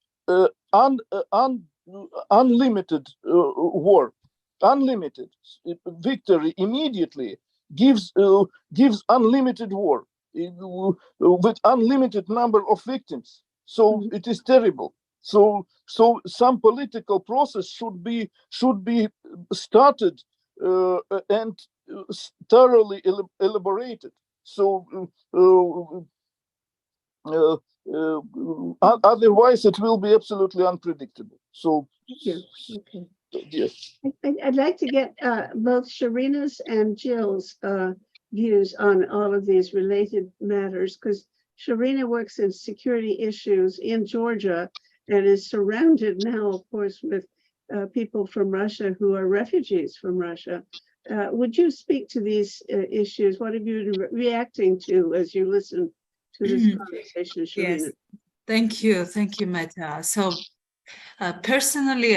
unlimited war, unlimited victory immediately gives unlimited war with unlimited number of victims. So it is terrible. So some political process should be started and thoroughly elaborated. So otherwise it will be absolutely unpredictable. So thank you. Okay. Yes. I'd like to get both Sharina's and Jill's views on all of these related matters, because Sharina works in security issues in Georgia and is surrounded now, of course, with people from Russia who are refugees from Russia. Would you speak to these issues? What have you been reacting to as you listen to this conversation, Sharina? Yes, thank you, Meta. So personally,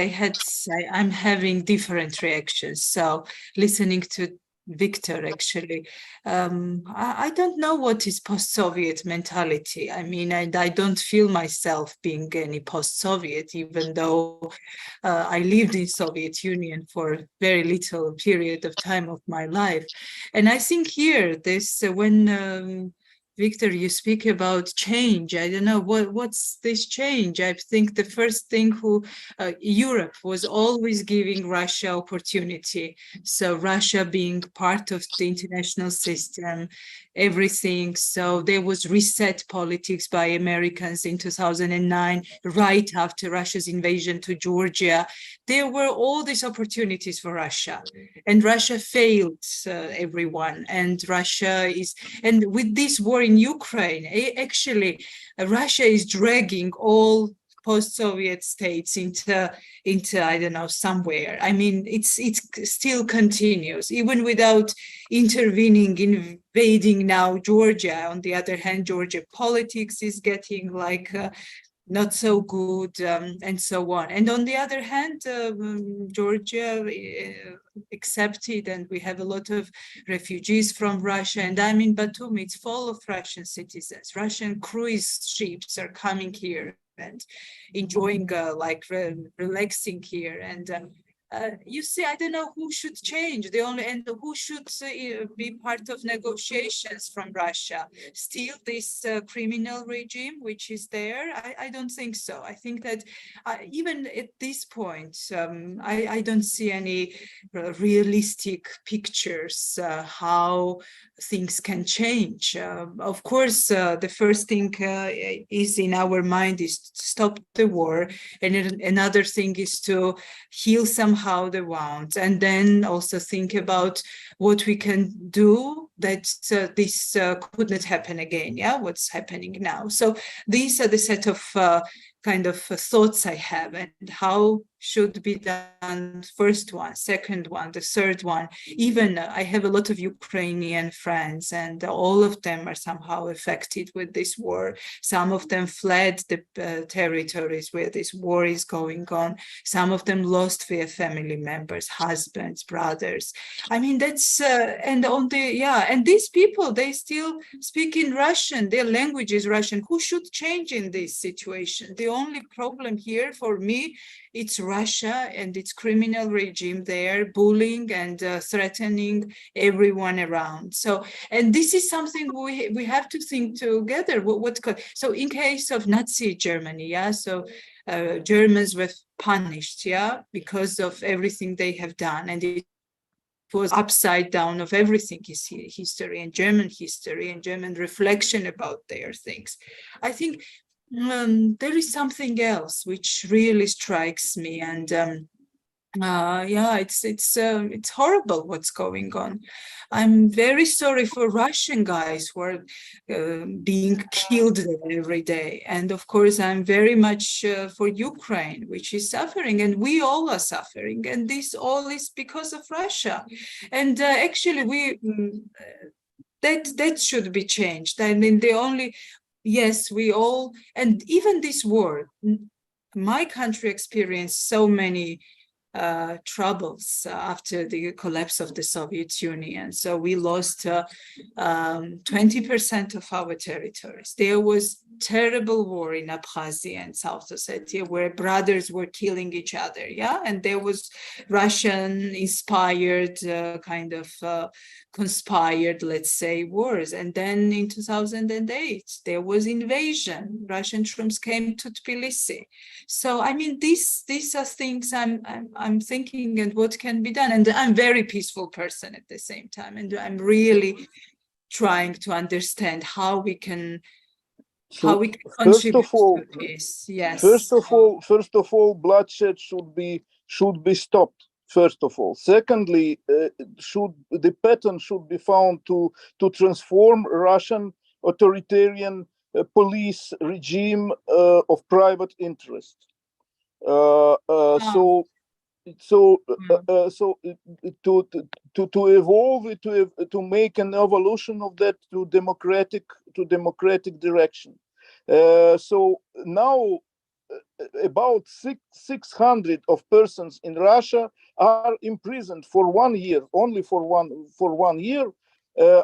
I'm having different reactions. So listening to Victor, actually, I don't know what is post-Soviet mentality. I mean, I don't feel myself being any post-Soviet, even though I lived in Soviet Union for very little period of time of my life. And I think here, this when Victor, you speak about change. I don't know what's this change. I think the first thing Europe was always giving Russia opportunity. So Russia being part of the international system, everything. So there was reset politics by Americans in 2009, right after Russia's invasion to Georgia. There were all these opportunities for Russia, and Russia failed everyone. And with this war in Ukraine, actually, Russia is dragging all post-Soviet states into I don't know, somewhere. I mean, it still continues, even without invading now Georgia. On the other hand, Georgia politics is getting like not so good, and so on. And on the other hand, Georgia accepted, and we have a lot of refugees from Russia. And I'm in Batumi, it's full of Russian citizens. Russian cruise ships are coming here. and enjoying relaxing here. And you see, I don't know who should change and who should be part of negotiations from Russia. Still this criminal regime which is there? I don't think so. I think that even at this point, I don't see any realistic pictures how things can change. Of course, the first thing is in our mind is to stop the war, and another thing is to heal somehow the wounds, and then also think about what we can do that this could not happen again. Yeah, what's happening now. So these are the set of kind of thoughts I have, and how should be done. First one, second one, the third one. Even I have a lot of Ukrainian friends, and all of them are somehow affected with this war. Some of them fled the territories where this war is going on. Some of them lost their family members, husbands, brothers. I mean, that's and these people, they still speak in Russian. Their language is Russian. Who should change in this situation? The only problem here for me, it's Russia and its criminal regime there, bullying and threatening everyone around. So, and this is something we have to think together. So in case of Nazi Germany, yeah, so Germans were punished, yeah, because of everything they have done, and it was upside down of everything is history and German reflection about their things. I think there is something else which really strikes me, and it's horrible what's going on. I'm very sorry for Russian guys who are being killed every day, and of course I'm very much for Ukraine, which is suffering, and we all are suffering, and this all is because of Russia. And actually that should be changed. I mean, yes, we all, and even this war, my country experienced so many troubles after the collapse of the Soviet Union. So we lost 20% of our territories. There was terrible war in Abkhazia and South Ossetia where brothers were killing each other, yeah? And there was Russian-inspired conspired, let's say, wars. And then in 2008, there was invasion. Russian troops came to Tbilisi. So, I mean, these are things I'm thinking, and what can be done. And I'm a very peaceful person at the same time. And I'm really trying to understand how we can contribute to peace. Yes. First of all, bloodshed should be stopped. First of all, secondly, the pattern should be found to transform Russian authoritarian police regime of private interest. To evolve it, to make an evolution of that to democratic direction. So now about 600 of persons in Russia are imprisoned for 1 year, only for one year,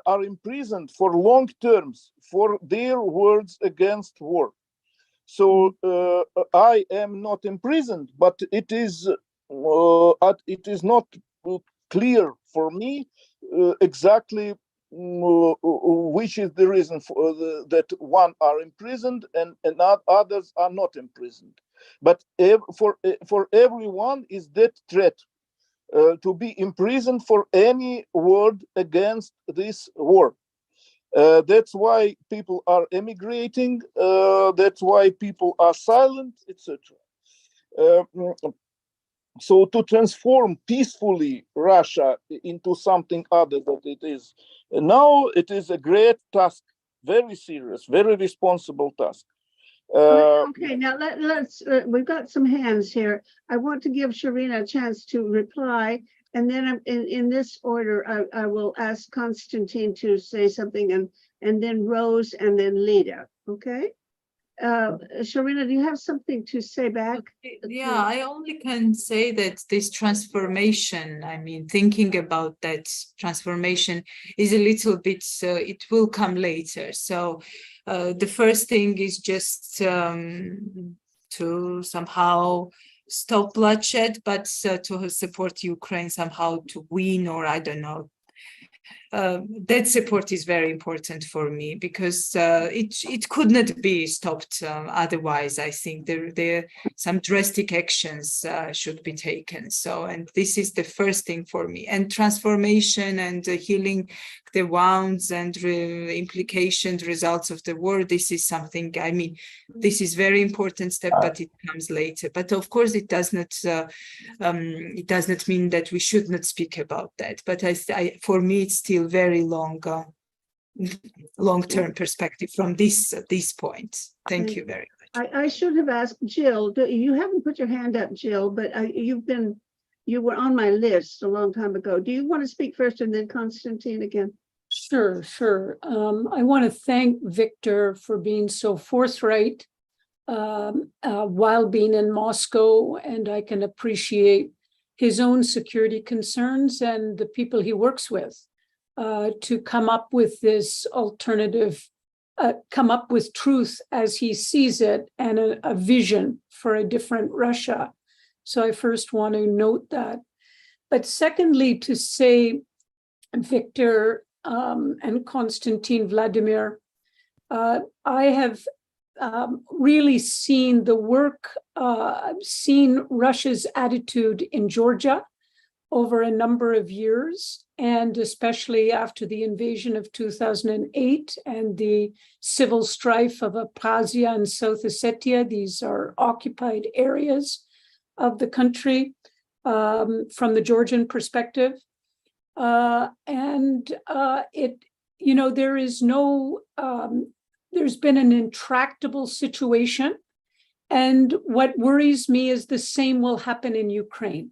are imprisoned for long terms for their words against war. So I am not imprisoned, but it is not clear for me exactly which is the reason for that one are imprisoned and others are not imprisoned. But for everyone is that threat to be imprisoned for any word against this war. That's why people are emigrating. That's why people are silent, etc. So to transform peacefully Russia into something other than it is now, it is a great task, very serious, very responsible task. Okay, now let's we've got some hands here. I want to give Sharina a chance to reply, and then in this order, I will ask Konstantin to say something, and then Rose, and then Lida. Okay. Sharina, do you have something to say back? Yeah, I only can say that this transformation, I mean, thinking about that transformation is a little bit, it will come later. So the first thing is just to somehow stop bloodshed, but to support Ukraine somehow to win, or I don't know. That support is very important for me because it could not be stopped otherwise. I think there some drastic actions should be taken. So, and this is the first thing for me. And transformation and healing the wounds and implications, results of the war. This is something. I mean, this is very important step, but it comes later. But of course, it does not mean that we should not speak about that. But for me, it's still very long-term perspective from this point. Thank you very much. I should have asked Jill. You haven't put your hand up, Jill, but you were on my list a long time ago. Do you want to speak first and then Konstantin again? Sure. I want to thank Victor for being so forthright while being in Moscow, and I can appreciate his own security concerns and the people he works with to come up with this alternative, come up with truth as he sees it and a vision for a different Russia. So I first want to note that. But secondly, to say, Victor and Konstantin, Vladimir, I have really seen the work, seen Russia's attitude in Georgia over a number of years, and especially after the invasion of 2008 and the civil strife of Abkhazia and South Ossetia. These are occupied areas of the country from the Georgian perspective. There's been an intractable situation. And what worries me is the same will happen in Ukraine,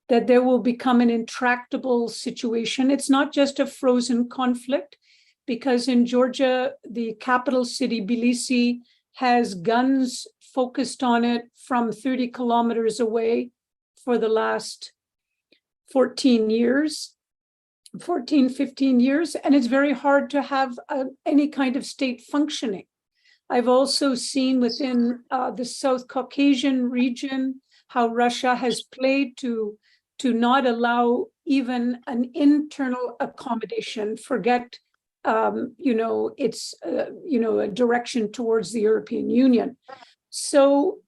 that there will become an intractable situation. It's not just a frozen conflict, because in Georgia, the capital city, Tbilisi, has guns focused on it from 30 kilometers away for the last 15 years. And it's very hard to have any kind of state functioning. I've also seen within the South Caucasian region how Russia has played to not allow even an internal accommodation, forget a direction towards the European Union. So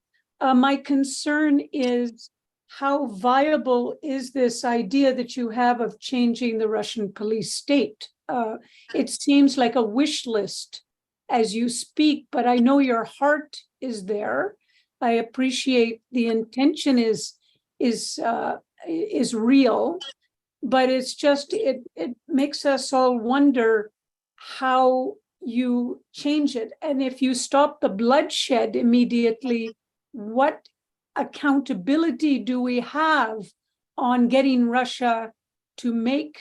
my concern is, how viable is this idea that you have of changing the Russian police state? It seems like a wish list as you speak, but I know your heart is there. I appreciate the intention is real, but it's just, it makes us all wonder how you change it. And if you stop the bloodshed immediately, what accountability do we have on getting Russia to make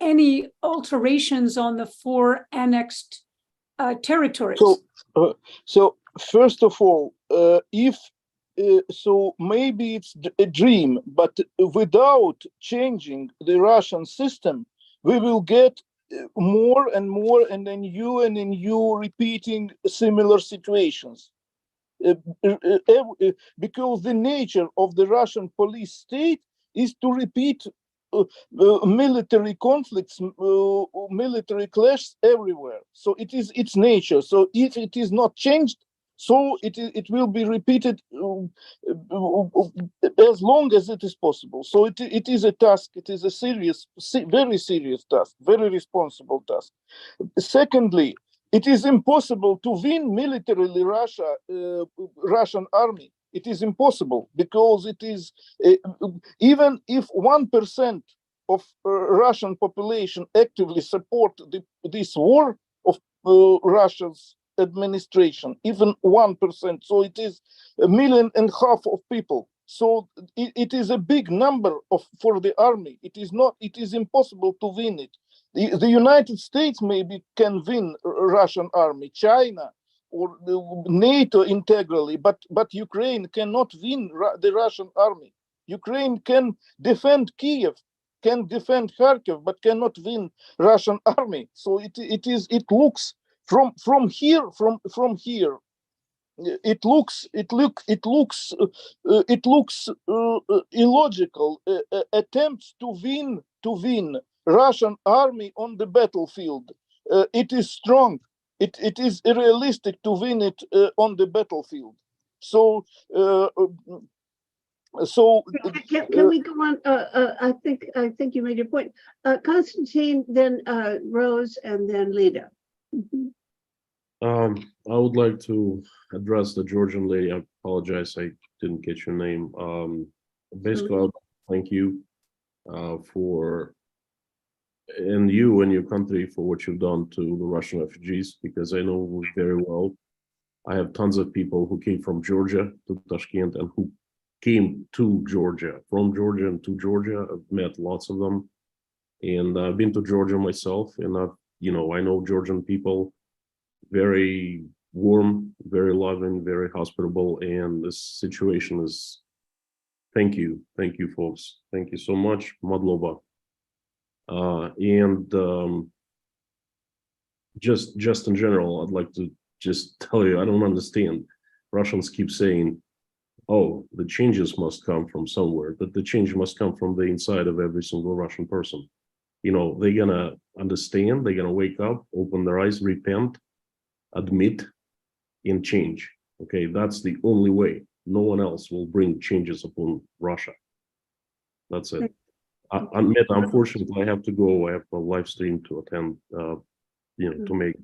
any alterations on the 4 annexed territories? So first of all, so maybe it's a dream, but without changing the Russian system, we will get more and more and then you repeating similar situations. Because the nature of the Russian police state is to repeat military conflicts, military clashes everywhere. So it is its nature. So if it is not changed, so it will be repeated as long as it is possible. So it is a task. It is a very serious task, very responsible task. Secondly, it is impossible to win militarily Russian army. It is impossible because it is even if 1% of Russian population actively support this war of Russia's administration, even 1%. So it is 1.5 million of people. So it is a big number for the army. It is impossible to win it. The United States maybe can win Russian army, China or NATO integrally, but Ukraine cannot win the Russian army. Ukraine can defend Kiev, can defend Kharkiv, but cannot win Russian army. So it looks from here, it looks illogical attempts to win Russian army on the battlefield. It is strong. It is unrealistic to win it on the battlefield. So Can we go on? I think you made your point. Constantine, then Rose, and then Lida. Mhm. I would like to address the Georgian lady. I apologize, I didn't get your name. Basically, I would thank you for, and you and your country for what you've done to the Russian refugees, because I know very well. I have tons of people who came from Georgia to Tashkent and who came to Georgia, from Georgia and to Georgia. I've met lots of them, and I've been to Georgia myself, and I know Georgian people, very warm, very loving, very hospitable, and this situation is, thank you, folks, thank you so much, Madlova. Just in general, I'd like to just tell you, I don't understand. Russians keep saying, oh, the changes must come from somewhere, that the change must come from the inside of every single Russian person. They're gonna understand, they're gonna wake up, open their eyes, repent, admit, and change. Okay, that's the only way. No one else will bring changes upon Russia. That's it. Unfortunately, I have to go. I have a live stream to attend, to make.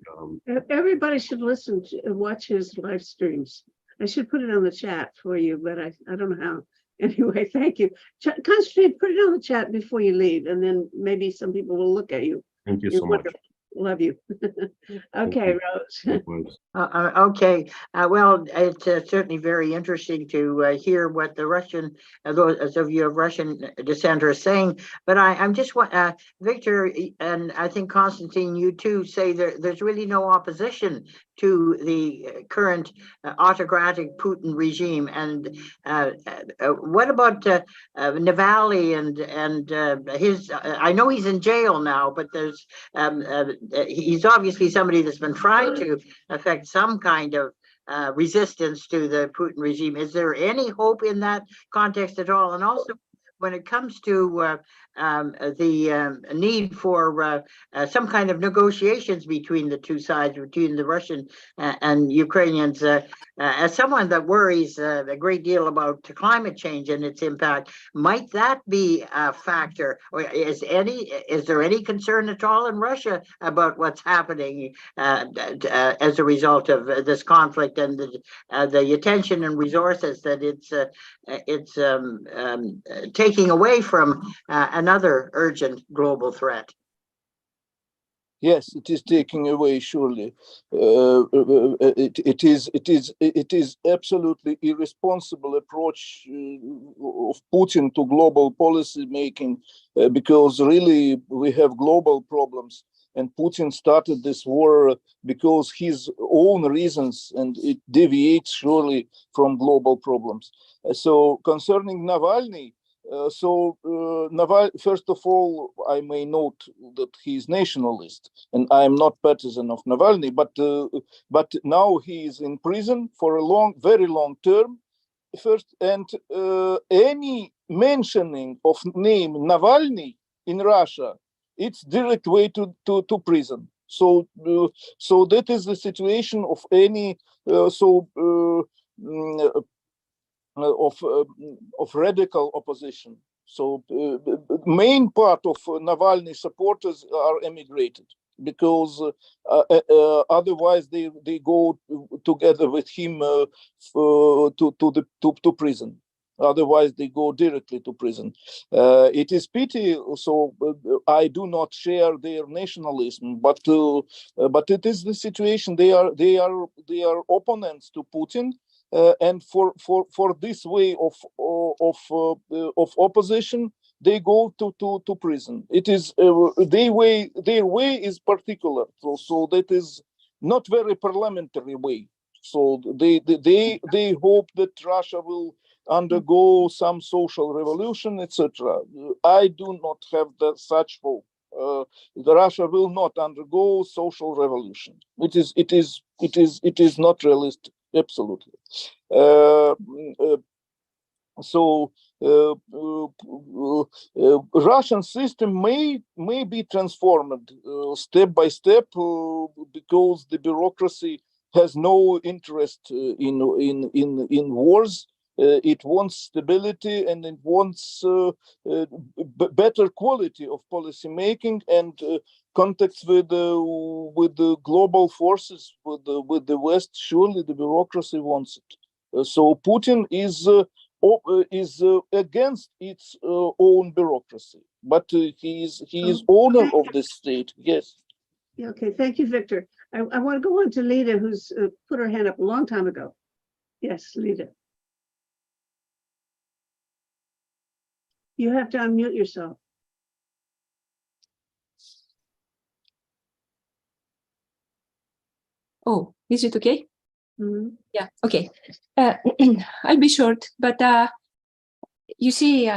Everybody should listen to watch his live streams. I should put it on the chat for you, but I don't know how. Anyway, thank you. Constantine, put it on the chat before you leave, and then maybe some people will look at you. Thank you so much. Love you. Okay, Rose. Okay, well, it's certainly very interesting to hear what the Russian, those of you of Russian descent are saying. But I'm just Victor, and I think Constantine, you too, say there's really no opposition to the current autocratic Putin regime. And what about Navalny and his? I know he's in jail now, but there's he's obviously somebody that's been trying to affect some kind of resistance to the Putin regime. Is there any hope in that context at all? And also, when it comes to the need for some kind of negotiations between the two sides, between the Russian and Ukrainians, as someone that worries a great deal about climate change and its impact, might that be a factor? Or is there any concern at all in Russia about what's happening as a result of this conflict and the attention and resources that it's taking away from another urgent global threat? Yes, it is taking away, surely. It is absolutely irresponsible approach of Putin to global policy making, because really we have global problems. And Putin started this war because his own reasons, and it deviates surely from global problems. So concerning Navalny, first of all, I may note that he is nationalist, and I am not partisan of Navalny. But now he is in prison for a very long term. First, and any mentioning of name Navalny in Russia, it's direct way to prison. So that is the situation of any of radical opposition. So main part of Navalny supporters are emigrated, because otherwise they go together with him to prison. Otherwise they go directly to prison. It is pity. So I do not share their nationalism, but it is the situation. They are opponents to Putin. And for this way of opposition, they go to prison. It is their way is particular, so that is not very parliamentary way. So they hope that Russia will undergo some social revolution, etc. I do not have such hope. Russia will not undergo social revolution. It is not realistic. absolutely. So Russian system may be transformed step by step because the bureaucracy has no interest in wars. It wants stability and it wants better quality of policy making and contacts with the global forces, with the West. Surely the bureaucracy wants it. So Putin is against its own bureaucracy, but he is owner of the state. Yes. Yeah, okay, thank you, Victor. I want to go on to Lida, who's put her hand up a long time ago. Yes, Lida. You have to unmute yourself. Oh, is it okay? Mm-hmm. Yeah, okay. I'll be short, but you see,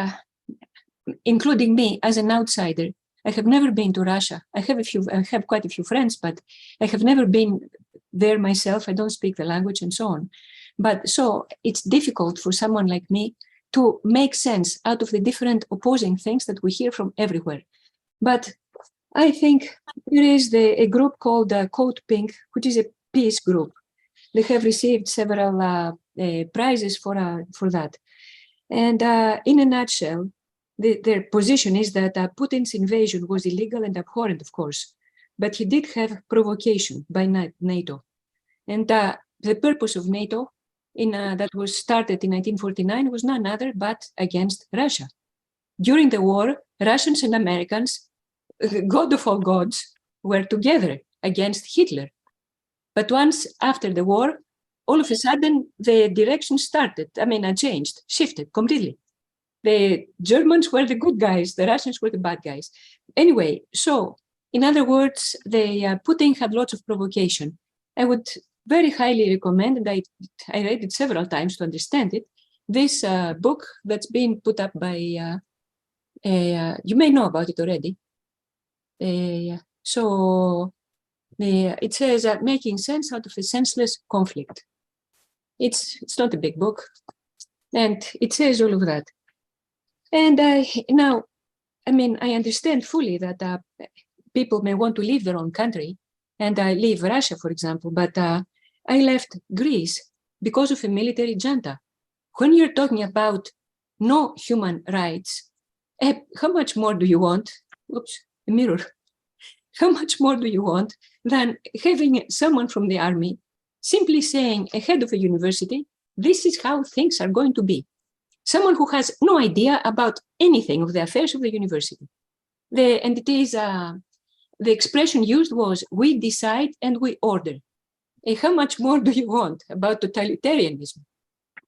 including me as an outsider, I have never been to Russia. I have quite a few friends, but I have never been there myself. I don't speak the language and so on. But so it's difficult for someone like me to make sense out of the different opposing things that we hear from everywhere. But I think there is a group called Code Pink, which is a peace group. They have received several prizes for that. And in a nutshell, their position is that Putin's invasion was illegal and abhorrent, of course, but he did have provocation by NATO. And the purpose of NATO that was started in 1949 was none other but against Russia. During the war, Russians and Americans, God of all gods, were together against Hitler. But once after the war, all of a sudden, the direction changed, shifted completely. The Germans were the good guys, the Russians were the bad guys. Anyway, so in other words, Putin had lots of provocation. I would very highly recommend, and I read it several times to understand it, this book that's been put up by, you may know about it already. It says making sense out of a senseless conflict. It's not a big book, and it says all of that. And now, I understand fully that people may want to leave their own country and leave Russia, for example, but I left Greece because of a military junta. When you're talking about no human rights, how much more do you want? Oops, a mirror. How much more do you want than having someone from the army simply saying ahead of a university, this is how things are going to be. Someone who has no idea about anything of the affairs of the university. The expression used was, we decide and we order. How much more do you want about totalitarianism?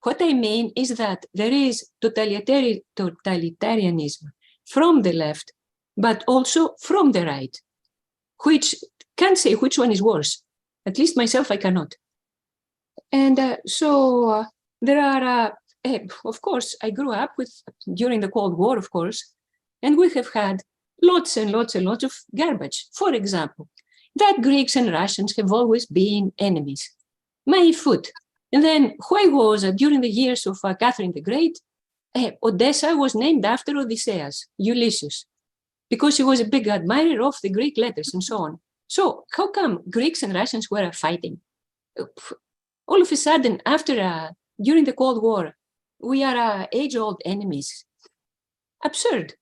What I mean is that there is totalitarianism from the left, but also from the right, which can't say which one is worse. At least myself, I cannot. And there are, of course, I grew up during the Cold War, of course, and we have had lots and lots and lots of garbage. For example, that Greeks and Russians have always been enemies. My foot. And then why was during the years of Catherine the Great, Odessa was named after Odysseus, Ulysses, because he was a big admirer of the Greek letters and so on. So how come Greeks and Russians were fighting? All of a sudden, during the Cold War, we are age-old enemies. Absurd.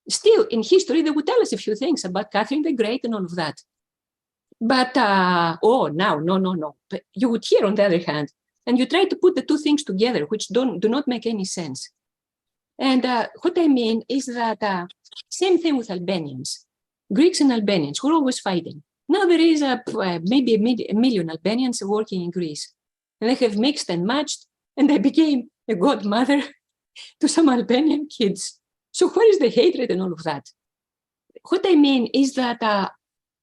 Still, in history, they would tell us a few things about Catherine the Great and all of that. But, no. But you would hear, on the other hand, and you try to put the two things together, which do not make any sense. And what I mean is that same thing with Albanians. Greeks and Albanians were always fighting. Now there is maybe a million Albanians working in Greece. And they have mixed and matched, and I became a godmother to some Albanian kids. So where is the hatred and all of that? What I mean is that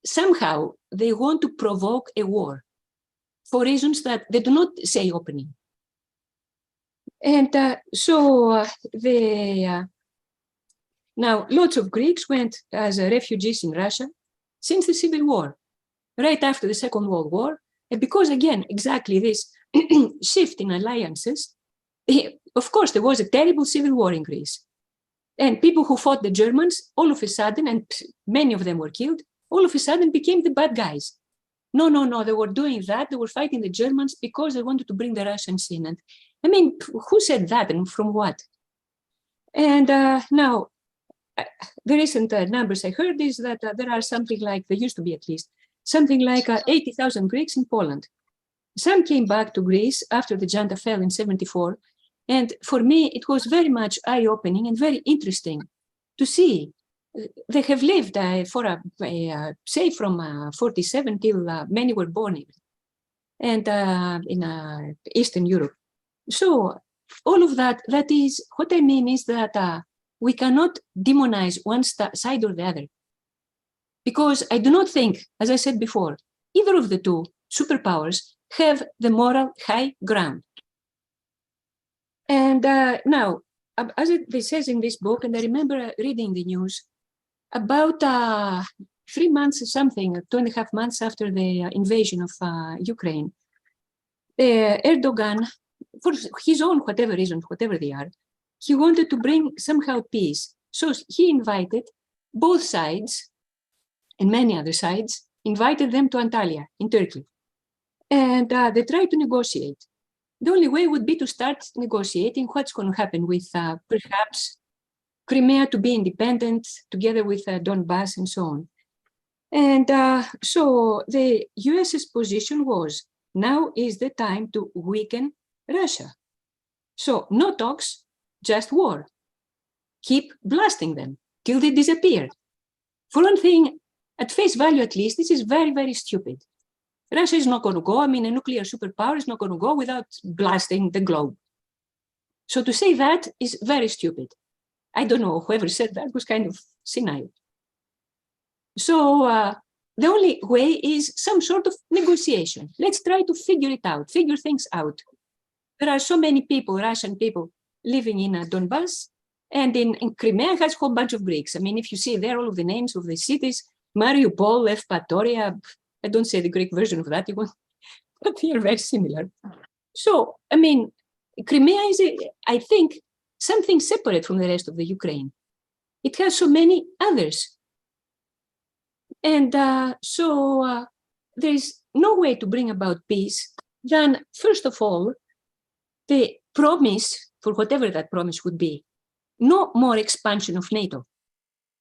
somehow they want to provoke a war for reasons that they do not say openly. And now lots of Greeks went as refugees in Russia since the Civil War, right after the Second World War, and because, again, exactly this shift in alliances, of course, there was a terrible civil war in Greece. And people who fought the Germans, all of a sudden, and many of them were killed, all of a sudden became the bad guys. No, they were doing that. They were fighting the Germans because they wanted to bring the Russians in. And I mean, who said that and from what? And now, the recent numbers I heard is that there are something like, there used to be at least, something like 80,000 Greeks in Poland. Some came back to Greece after the junta fell in 1974. And for me, it was very much eye-opening and very interesting to see. They have lived say from 47 till many were born and in Eastern Europe. So all of that, that is, what I mean is that we cannot demonize one side or the other. Because I do not think, as I said before, either of the two superpowers have the moral high ground. And now, as it says in this book, and I remember reading the news, about 3 months or something, 2.5 months after the invasion of Ukraine, Erdogan, for his own whatever reasons, whatever they are, he wanted to bring somehow peace. So he invited both sides, and many other sides, invited them to Antalya in Turkey. And they tried to negotiate. The only way would be to start negotiating what's going to happen with perhaps Crimea to be independent together with Donbass and so on. And so the US's position was, now is the time to weaken Russia. So no talks, just war. Keep blasting them till they disappear. For one thing, at face value at least, this is very, very stupid. Russia is not going to go. I mean, a nuclear superpower is not going to go without blasting the globe. So to say that is very stupid. I don't know, whoever said that was kind of senile. So the only way is some sort of negotiation. Let's try to figure it out, figure things out. There are so many people, Russian people, living in Donbass, and in Crimea has a whole bunch of Greeks. I mean, if you see there all of the names of the cities, Mariupol, Evpatoria, I don't say the Greek version of that, but they are very similar. So, I mean, Crimea is, I think, something separate from the rest of the Ukraine. It has so many others. And so there is no way to bring about peace than, first of all, the promise, for whatever that promise would be, no more expansion of NATO.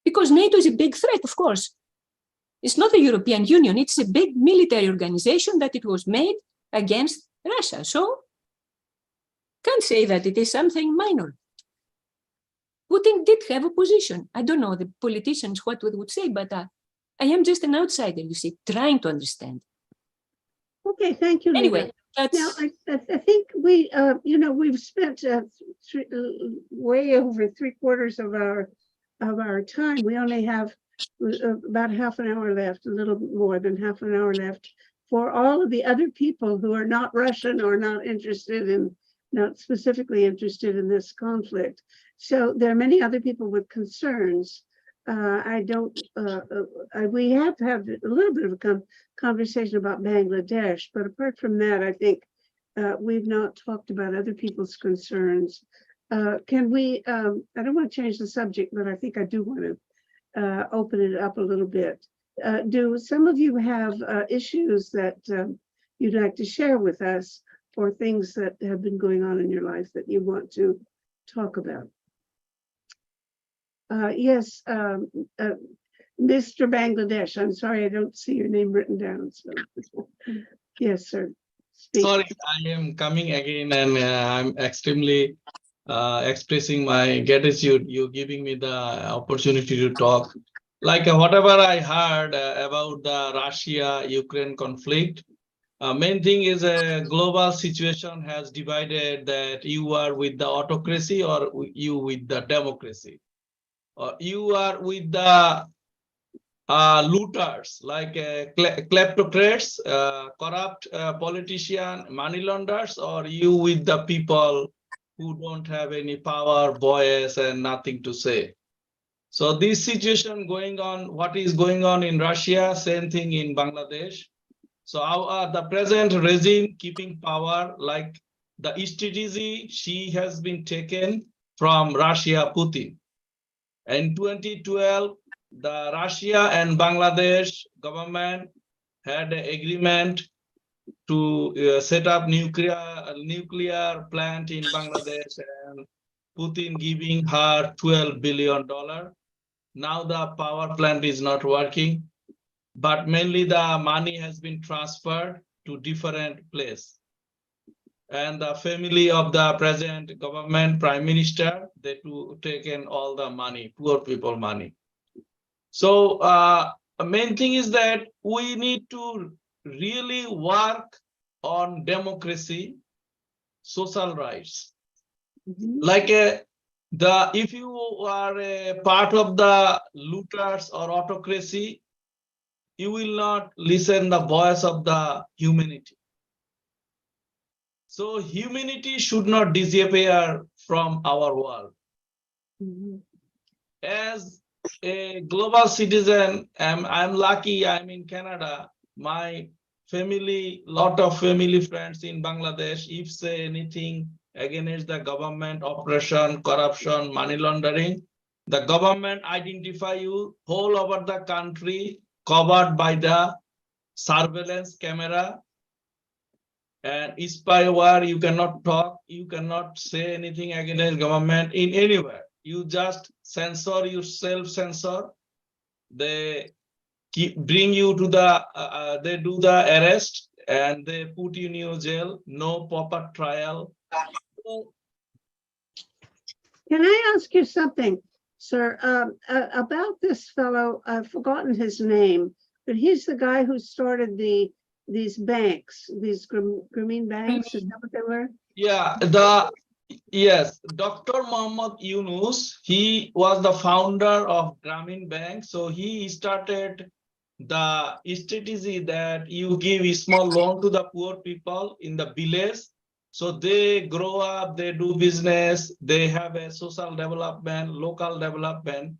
Because NATO is a big threat, of course. It's not the European Union, it's a big military organization that it was made against Russia. So, can't say that it is something minor. Putin did have a position. I don't know the politicians what they would say, but I am just an outsider, you see, trying to understand. Okay, thank you, Lida. Anyway, that's... Now, I think we, we've spent way over 3/4 of our time. We only have about half an hour left, a little more than half an hour left, for all of the other people who are not Russian or not interested in, not specifically interested in this conflict. So there are many other people with concerns. We have to have a little bit of a conversation about Bangladesh, but apart from that, I think we've not talked about other people's concerns. Can we, I don't want to change the subject, but I think I do want to open it up a little bit. Do some of you have issues that you'd like to share with us, or things that have been going on in your life that you want to talk about? Yes, Mr. Bangladesh, I'm sorry, I don't see your name written down. So, yes, sir. Speak. Sorry, I am coming again, and I'm extremely expressing my gratitude, you giving me the opportunity to talk. Like whatever I heard about the Russia-Ukraine conflict, main thing is a global situation has divided that you are with the autocracy or you with the democracy. You are with the looters, like kleptocrats, corrupt politicians, money launderers, or you with the people who don't have any power, voice, and nothing to say. So this situation going on, what is going on in Russia, same thing in Bangladesh. So the present regime keeping power, like the strategy she has been taken from Russia, Putin. In 2012, the Russia and Bangladesh government had an agreement to set up nuclear plant in Bangladesh, and Putin giving her $12 billion. Now the power plant is not working, but mainly the money has been transferred to different place. And the family of the present government, prime minister, they taken all the money, poor people money. So the main thing is that we need to really work on democracy, social rights. Like if you are a part of the looters or autocracy, you will not listen the voice of the humanity. So humanity should not disappear from our world. As a global citizen, I'm lucky I'm in Canada. My family, lot of family friends in Bangladesh, if say anything against the government, oppression, corruption, money laundering, the government identify you whole over the country covered by the surveillance camera and spyware. You cannot talk, you cannot say anything against government in anywhere. You just censor yourself, censor. They bring you to the, they do the arrest and they put you in your jail, no proper trial. Can I ask you something, sir, about this fellow? I've forgotten his name, but he's the guy who started these banks, these Grameen banks. Is that what they were? Yeah, yes, Dr. Muhammad Yunus, he was the founder of Grameen Bank. So he started the strategy that you give a small loan to the poor people in the village. So they grow up, they do business, they have a social development, local development.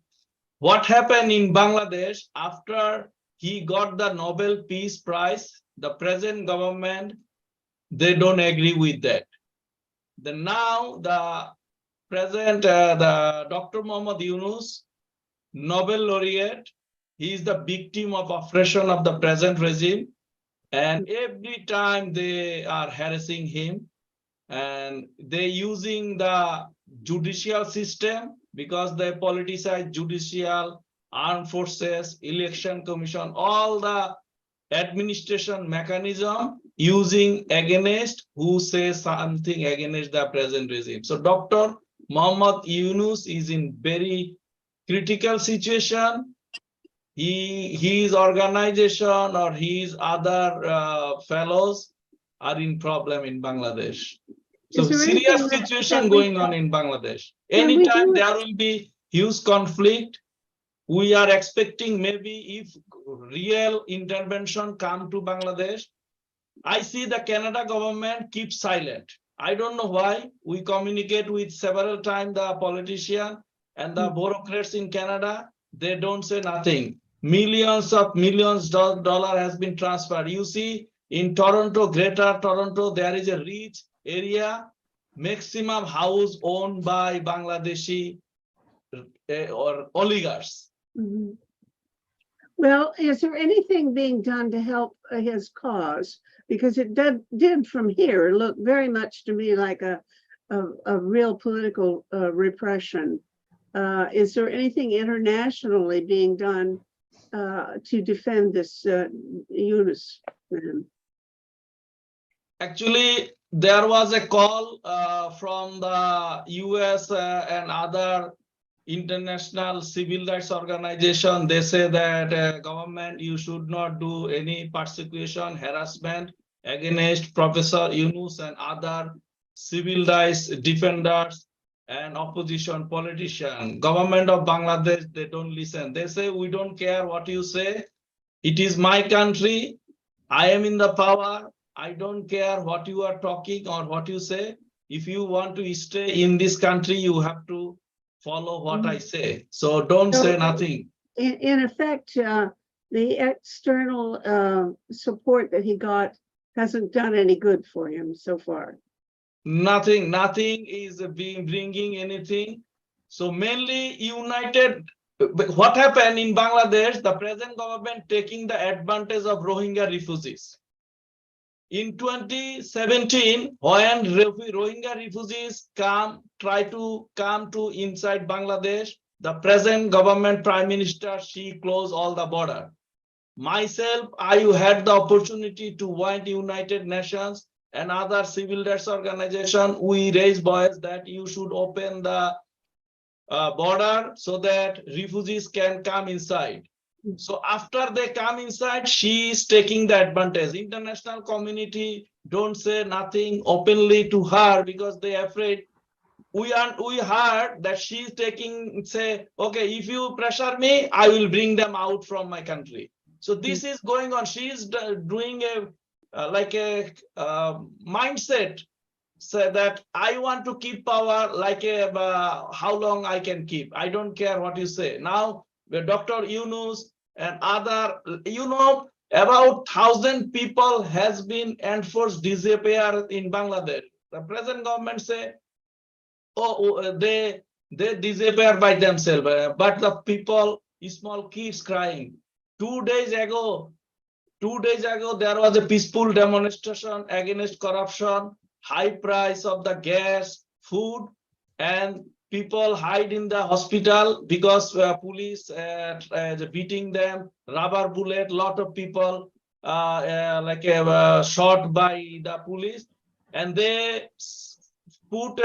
What happened in Bangladesh after he got the Nobel Peace Prize, the present government, they don't agree with that. Then now the present, the Dr. Muhammad Yunus, Nobel laureate, he is the victim of oppression of the present regime. And every time they are harassing him and they using the judicial system because they politicize judicial, armed forces, election commission, all the administration mechanism using against who says something against the present regime. So Dr. Muhammad Yunus is in very critical situation. His organization or his other fellows are in problem in Bangladesh. So serious situation going on in Bangladesh. Anytime there will be huge conflict, we are expecting maybe if real intervention come to Bangladesh. I see the Canada government keep silent. I don't know why. We communicate with several times the politician and the bureaucrats in Canada. They don't say nothing. Millions dollar has been transferred. You see in Toronto, Greater Toronto, there is a rich area, maximum house owned by Bangladeshi or oligarchs. Well, is there anything being done to help his cause? Because it did from here look very much to me like a real political repression. Is there anything internationally being done to defend this Yunus man? Actually, there was a call from the US and other international civil rights organization. They say that government, you should not do any persecution, harassment against Professor Yunus and other civil rights defenders and opposition politicians. Government of Bangladesh, they don't listen. They say, we don't care what you say. It is my country. I am in the power. I don't care what you are talking or what you say. If you want to stay in this country, you have to follow what I say. So don't say nothing. In effect, the external support that he got hasn't done any good for him so far. Nothing is being bringing anything. So mainly united. What happened in Bangladesh? The present government taking the advantage of Rohingya refugees. In 2017, when Rohingya refugees try to come to inside Bangladesh, the present government prime minister, she closed all the border. Myself, I had the opportunity to join United Nations and other civil rights organization. We raise voice that you should open the border so that refugees can come inside. So after they come inside, she is taking the advantage. International community don't say nothing openly to her because they are afraid. We heard that she is taking, say, okay, if you pressure me, I will bring them out from my country. So this is going on. She is doing a mindset, so that I want to keep power, like how long I can keep. I don't care what you say. Now, Dr. Yunus and other, about 1,000 people has been enforced disappear in Bangladesh. The present government say, they disappear by themselves, but the people, small kids crying. 2 days ago, there was a peaceful demonstration against corruption, high price of the gas, food, and people hide in the hospital because police beating them, rubber bullet, lot of people shot by the police, and they put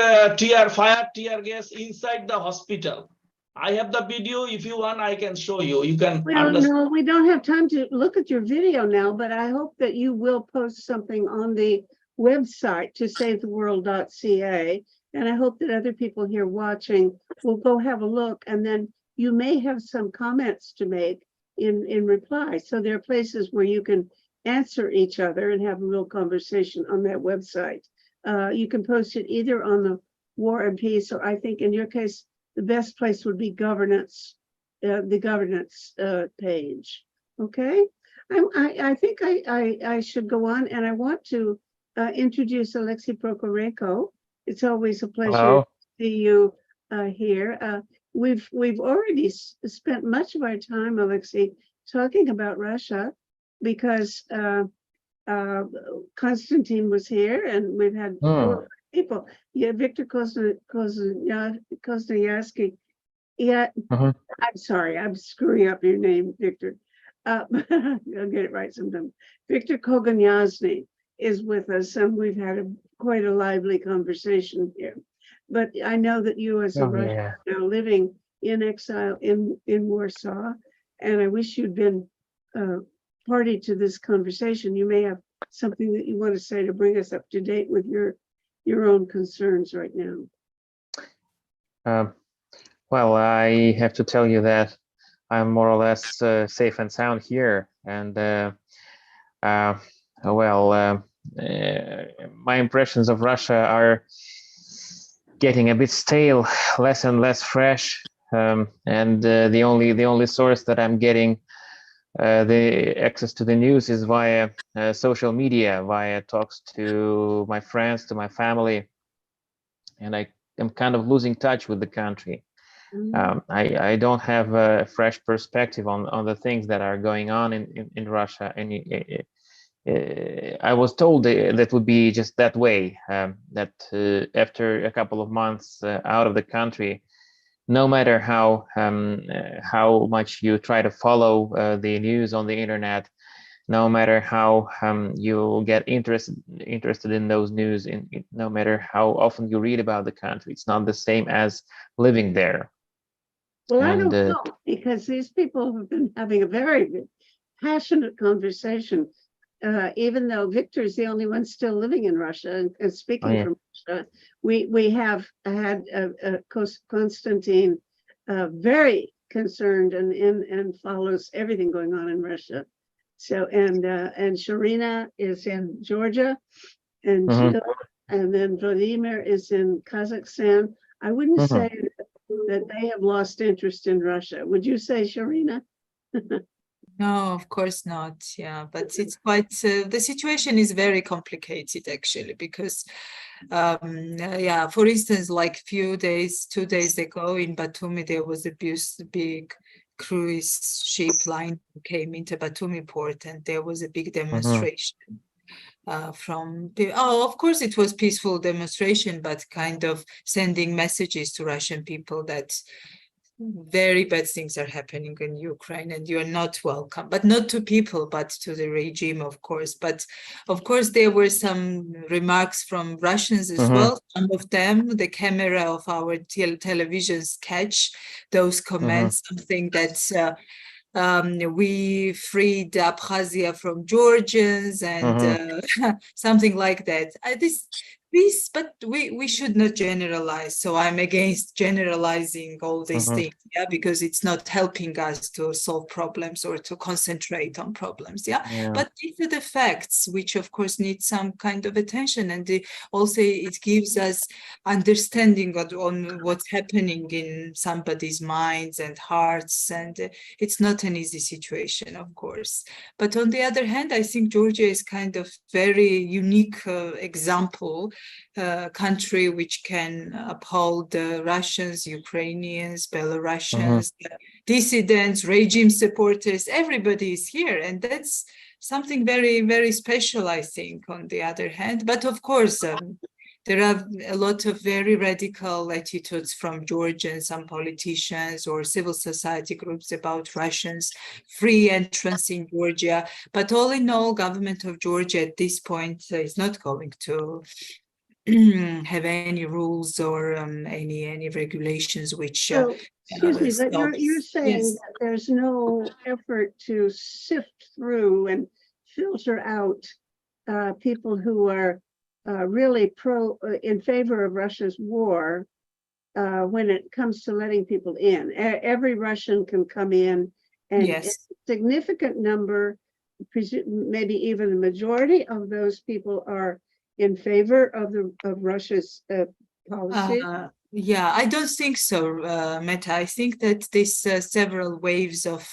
fire tear gas inside the hospital. I have the video. If you want, I can show you. You can understand. No, we don't have time to look at your video now, but I hope that you will post something on the website to savetheworld.ca. And I hope that other people here watching will go have a look, and then you may have some comments to make in reply. So there are places where you can answer each other and have a real conversation on that website. You can post it either on the War and Peace, or I think in your case, the best place would be governance, the governance page. Okay, I think I should go on, and I want to introduce Alexei Prokorenko. It's always a pleasure Hello. to see you here. We've already spent much of our time, Alexei, talking about Russia because Konstantin was here, and we've had 4 people. Yeah, Victor Kosnoyarski. Yeah, I'm sorry, I'm screwing up your name, Victor. I'll get it right sometime. Victor Koganyazny is with us, and we've had quite a lively conversation here. But I know that you, as a Russian, are now living in exile in Warsaw, and I wish you'd been party to this conversation. You may have something that you want to say to bring us up to date with your own concerns right now. Well, I have to tell you that I'm more or less safe and sound here, and my impressions of Russia are getting a bit stale, less and less fresh, and the only source that I'm getting the access to the news is via social media, via talks to my friends, to my family, and I am kind of losing touch with the country. I don't have a fresh perspective on the things that are going on in Russia, and I was told that would be just that way, that after a couple of months out of the country, no matter how much you try to follow the news on the internet, no matter how you get interested in those news, no matter how often you read about the country, it's not the same as living there. Well, I don't know, because these people have been having a very passionate conversation, even though Victor is the only one still living in Russia and speaking from Russia. We have had Konstantin very concerned and follows everything going on in Russia. So and Sharina is in Georgia, and Jill, and then Vladimir is in Kazakhstan. I wouldn't say that they have lost interest in Russia. Would you say, Sharina? No, of course not. Yeah, but it's quite, the situation is very complicated actually, because, yeah, for instance, like 2 days ago in Batumi, there was a big cruise ship line came into Batumi port, and there was a big demonstration of course it was peaceful demonstration, but kind of sending messages to Russian people that very bad things are happening in Ukraine and you are not welcome, but not to people, but to the regime, of course. But of course, there were some remarks from Russians as well. Some of them, the camera of our televisions catch those comments, something that we freed Abkhazia from Georgians and something like that. But we should not generalize. So I'm against generalizing all these things, yeah, because it's not helping us to solve problems or to concentrate on problems, yeah. But these are the facts, which of course need some kind of attention, and also it gives us understanding on what's happening in somebody's minds and hearts, and it's not an easy situation, of course. But on the other hand, I think Georgia is kind of very unique example. Country which can uphold the Russians, Ukrainians, Belarusians, dissidents, regime supporters, everybody is here. And that's something very, very special, I think, on the other hand. But of course, there are a lot of very radical attitudes from Georgia and some politicians or civil society groups about Russians' free entrance in Georgia. But all in all, government of Georgia at this point is not going to have any rules or any regulations which So, excuse me, but you're saying Yes. that there's no effort to sift through and filter out people who are really in favor of Russia's war when it comes to letting people in. Every Russian can come in, and Yes. a significant number, maybe even the majority of those people are in favor of Russia's policy. Yeah, I don't think so, Meta. I think that this several waves of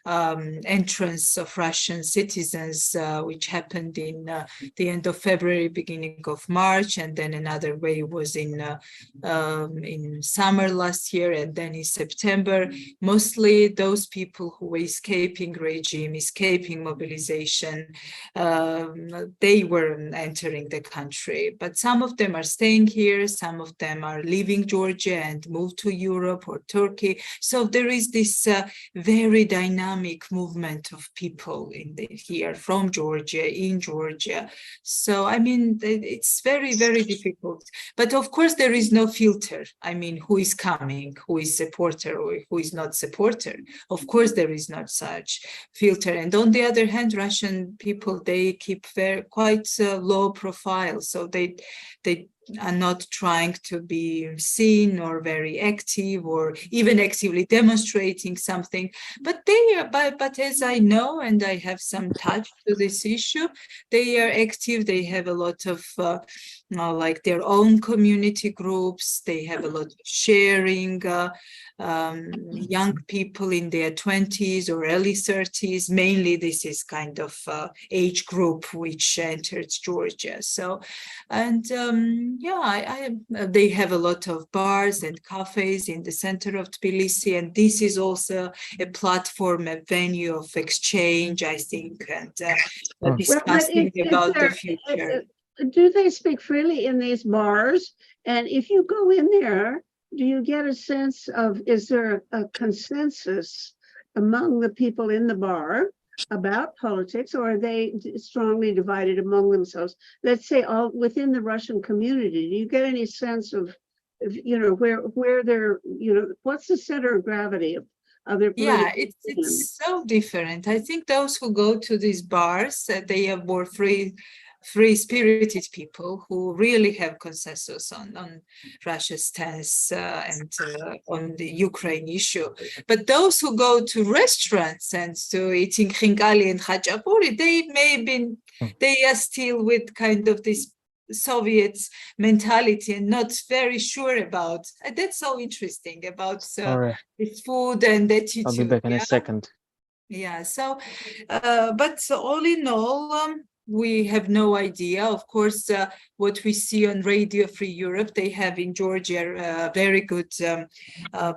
entrance of Russian citizens, which happened in the end of February, beginning of March, and then another wave was in summer last year, and then in September. Mostly those people who were escaping regime, escaping mobilization, they were entering the country. But some of them are staying here, some of them are leaving Georgia and move to Europe or Turkey. So there is this very dynamic movement of people here from Georgia, in Georgia. So, I mean, it's very, very difficult. But of course, there is no filter. I mean, who is coming, who is supporter or who is not supporter? Of course, there is not such filter. And on the other hand, Russian people, they keep quite low profile. So they are not trying to be seen or very active or even actively demonstrating something. But they are, but as I know, and I have some touch to this issue, they are active. They have a lot of like their own community groups. They have a lot of sharing. Young people in their 20s or early 30s, mainly this is kind of age group which entered Georgia. So, and yeah, they have a lot of bars and cafes in the center of Tbilisi, and this is also a platform, a venue of exchange, I think, and discussing about the future. Do they speak freely in these bars? And if you go in there, do you get a sense of, is there a consensus among the people in the bar about politics, or are they strongly divided among themselves? Let's say all within the Russian community, do you get any sense of you know, where they're, you know, what's the center of gravity of their political it's so different. I think those who go to these bars, they are more free-spirited people who really have consensus on Russia's stance and on the Ukraine issue. But those who go to restaurants and to eating khinkali and khachapuri, they are still with kind of this Soviet mentality and not very sure about. That's so interesting about this food and attitude. I'll be back in a second. Yeah, so, but all in all, we have no idea. Of course, what we see on Radio Free Europe, they have in Georgia a very good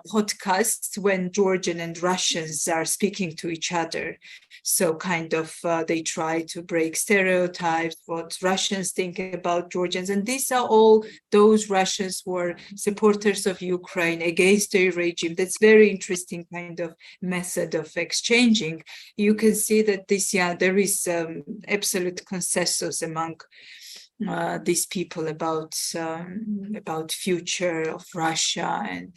podcast when Georgian and Russians are speaking to each other. So kind of they try to break stereotypes, what Russians think about Georgians. And these are all those Russians who are supporters of Ukraine against the regime. That's very interesting kind of method of exchanging. You can see that this, yeah, there is absolute consensus among these people about future of Russia and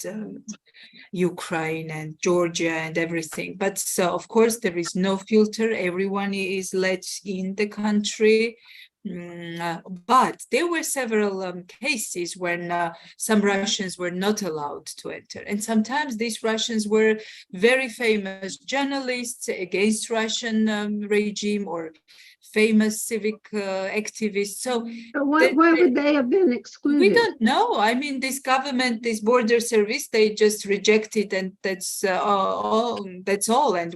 Ukraine and Georgia and everything. But of course, there is no filter. Everyone is let in the country. But there were several cases when some Russians were not allowed to enter. And sometimes these Russians were very famous journalists against Russian regime or famous civic activists. So why would they have been excluded? We don't know. I mean, this government, this border service, they just rejected, and that's all. That's all. And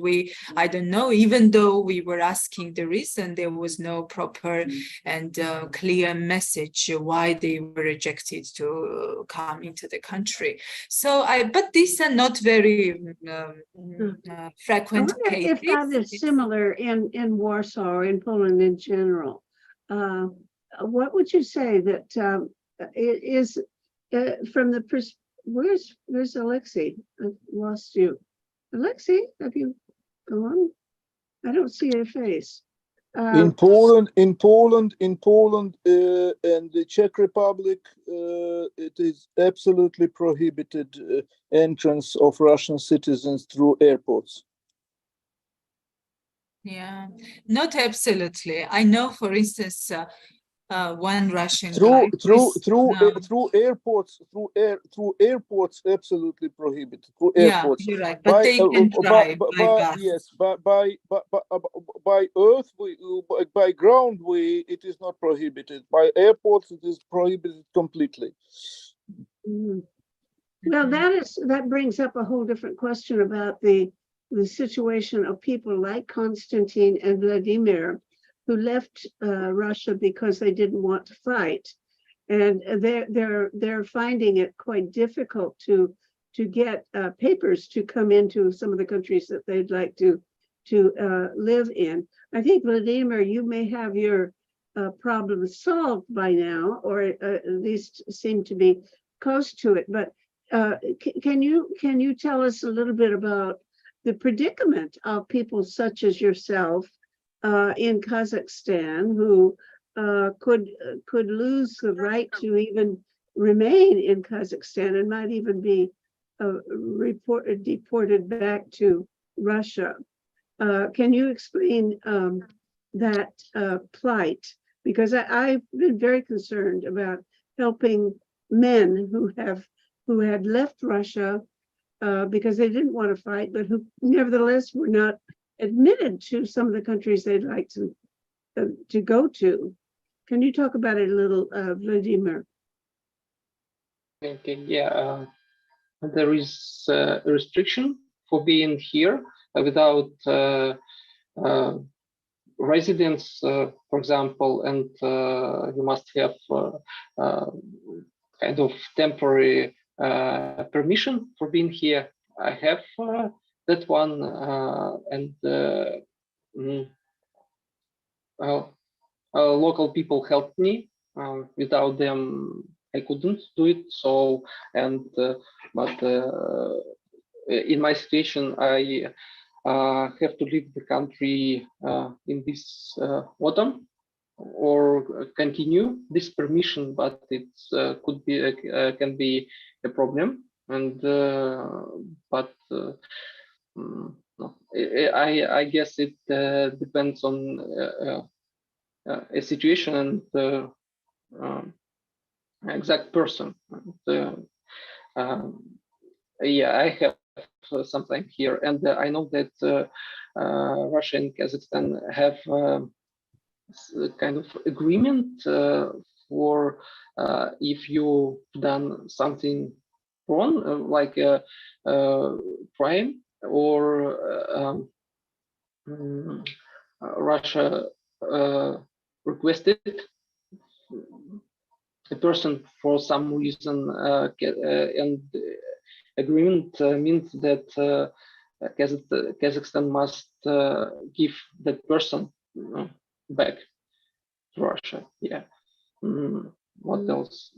I don't know. Even though we were asking the reason, there was no proper and clear message why they were rejected to come into the country. So but these are not very frequent cases. If that is similar in Warsaw or in Poland in general. What would you say that it is from the where's Alexei? I've lost you. Alexei, have you gone? I don't see your face. In Poland, and the Czech Republic, it is absolutely prohibited entrance of Russian citizens through airports. Yeah, not absolutely. I know, for instance, one Russian through airports, absolutely prohibited. Through yeah, airports. you're right, but they can drive by bus. Yes, by earth, by ground, it is not prohibited. By airports, it is prohibited completely. Well, that brings up a whole different question about the situation of people like Konstantin and Vladimir, who left Russia because they didn't want to fight, and they're finding it quite difficult to get papers to come into some of the countries that they'd like to live in. I think, Vladimir, you may have your problem solved by now, or at least seem to be close to it. But can you tell us a little bit about the predicament of people such as yourself in Kazakhstan, who could lose the right to even remain in Kazakhstan and might even be deported back to Russia? Can you explain that plight? Because I've been very concerned about helping men who had left Russia because they didn't want to fight, but who nevertheless were not admitted to some of the countries they'd like to go to. Can you talk about it a little, Vladimir? Okay, yeah, there is a restriction for being here without residence, for example, and you must have kind of temporary permission for being here. I have that one, and local people helped me. Without them, I couldn't do it. So, and but in my situation, I have to leave the country in this autumn, or continue this permission, but it could be can be a problem. And but I guess it depends on a situation and exact person. Yeah, I have something here, and I know that Russia and Kazakhstan have kind of agreement for if you've done something wrong, like a crime, or Russia requested a person for some reason, and agreement means that Kazakhstan must give that person back to Russia. Yeah. What else?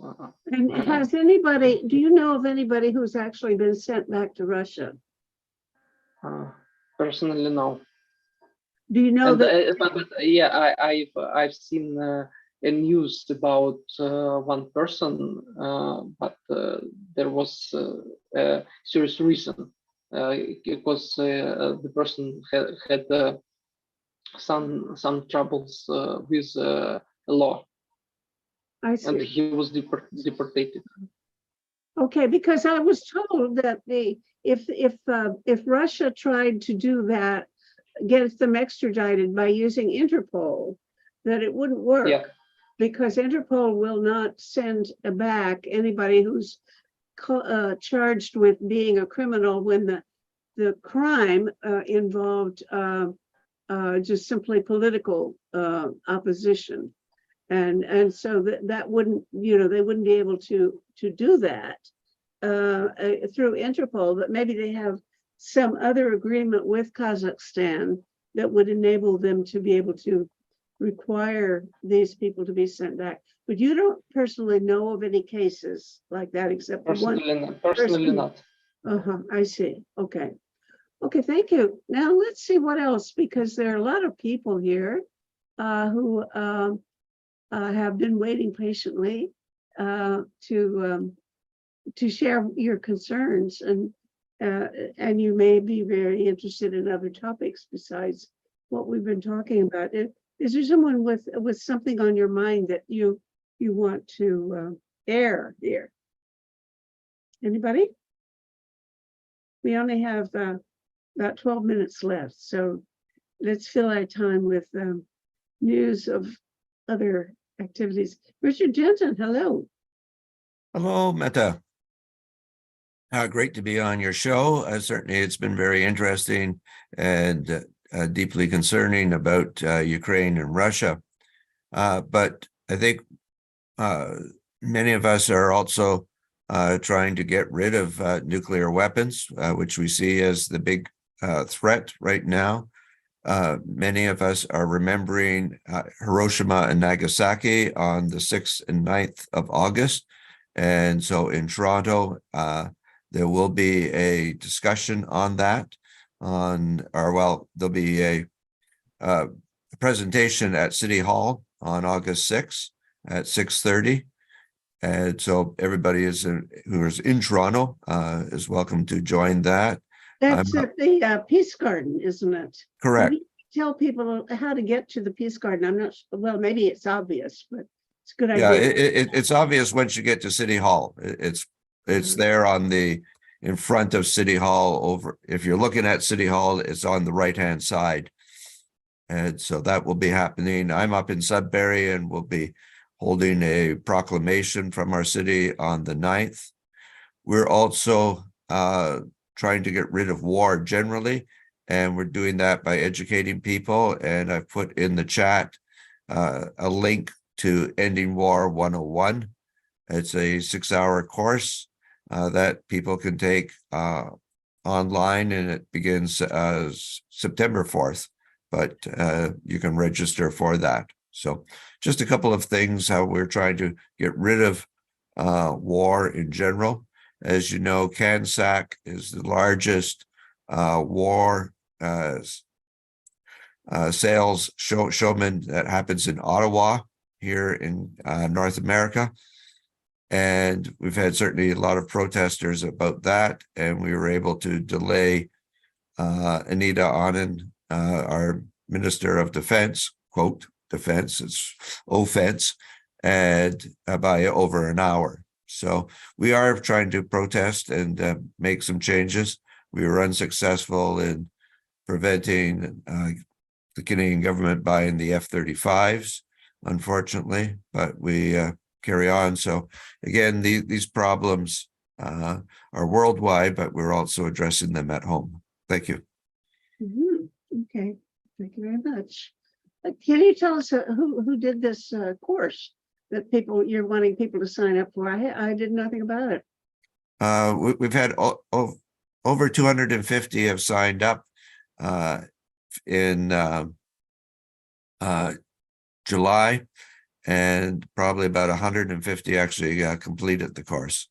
And has anybody, do you know of anybody who's actually been sent back to Russia? Personally, no. Do you know And, that? but yeah, I've seen a news about one person, but there was a serious reason because the person had some troubles with law. I see. And he was deported. Okay, because I was told that if Russia tried to do that, get them extradited by using Interpol, that it wouldn't work. Yeah. Because Interpol will not send back anybody who's charged with being a criminal when the crime involved just simply political opposition. And so that wouldn't, they wouldn't be able to do that through Interpol, but maybe they have some other agreement with Kazakhstan that would enable them to be able to require these people to be sent back. But you don't personally know of any cases like that, except for one. Personally not. I see. Okay. Okay, thank you. Now let's see what else, because there are a lot of people here who have been waiting patiently to share your concerns, and you may be very interested in other topics besides what we've been talking about. Is there someone with something on your mind that you want to air here? Anybody? We only have about 12 minutes left, so let's fill our time with news of other activities. Richard Jensen, hello. Hello, Meta. Great to be on your show. Certainly, it's been very interesting and deeply concerning about Ukraine and Russia. But I think many of us are also trying to get rid of nuclear weapons, which we see as the big threat right now. Many of us are remembering Hiroshima and Nagasaki on the 6th and 9th of August. And so in Toronto, there will be a discussion on that, there'll be a presentation at City Hall on August 6th at 6:30. And so everybody who is in Toronto is welcome to join that. That's at the Peace Garden, isn't it? Correct. Maybe tell people how to get to the Peace Garden. I'm not sure. Well, maybe it's obvious, but it's a good idea. Yeah, it's obvious once you get to City Hall. It's there in front of City Hall. If you're looking at City Hall, it's on the right-hand side. And so that will be happening. I'm up in Sudbury and we'll be holding a proclamation from our city on the 9th. We're also trying to get rid of war generally, and we're doing that by educating people. And I've put in the chat a link to Ending War 101. It's a 6-hour course that people can take online, and it begins September 4th, but you can register for that. So just a couple of things, how we're trying to get rid of war in general. As you know, CANSAC is the largest war sales showman that happens in Ottawa here in North America. And we've had certainly a lot of protesters about that. And we were able to delay Anita Anand, our Minister of Defense, quote, defense, it's offense, and by over an hour. So we are trying to protest and make some changes. We were unsuccessful in preventing the Canadian government buying the F-35s, unfortunately, but we carry on. So again, these problems are worldwide, but we're also addressing them at home. Thank you. Okay. Thank you very much. Can you tell us who did this course that you're wanting people to sign up for? I did nothing about it. We've had over 250 have signed up in July, and probably about 150 actually completed the course.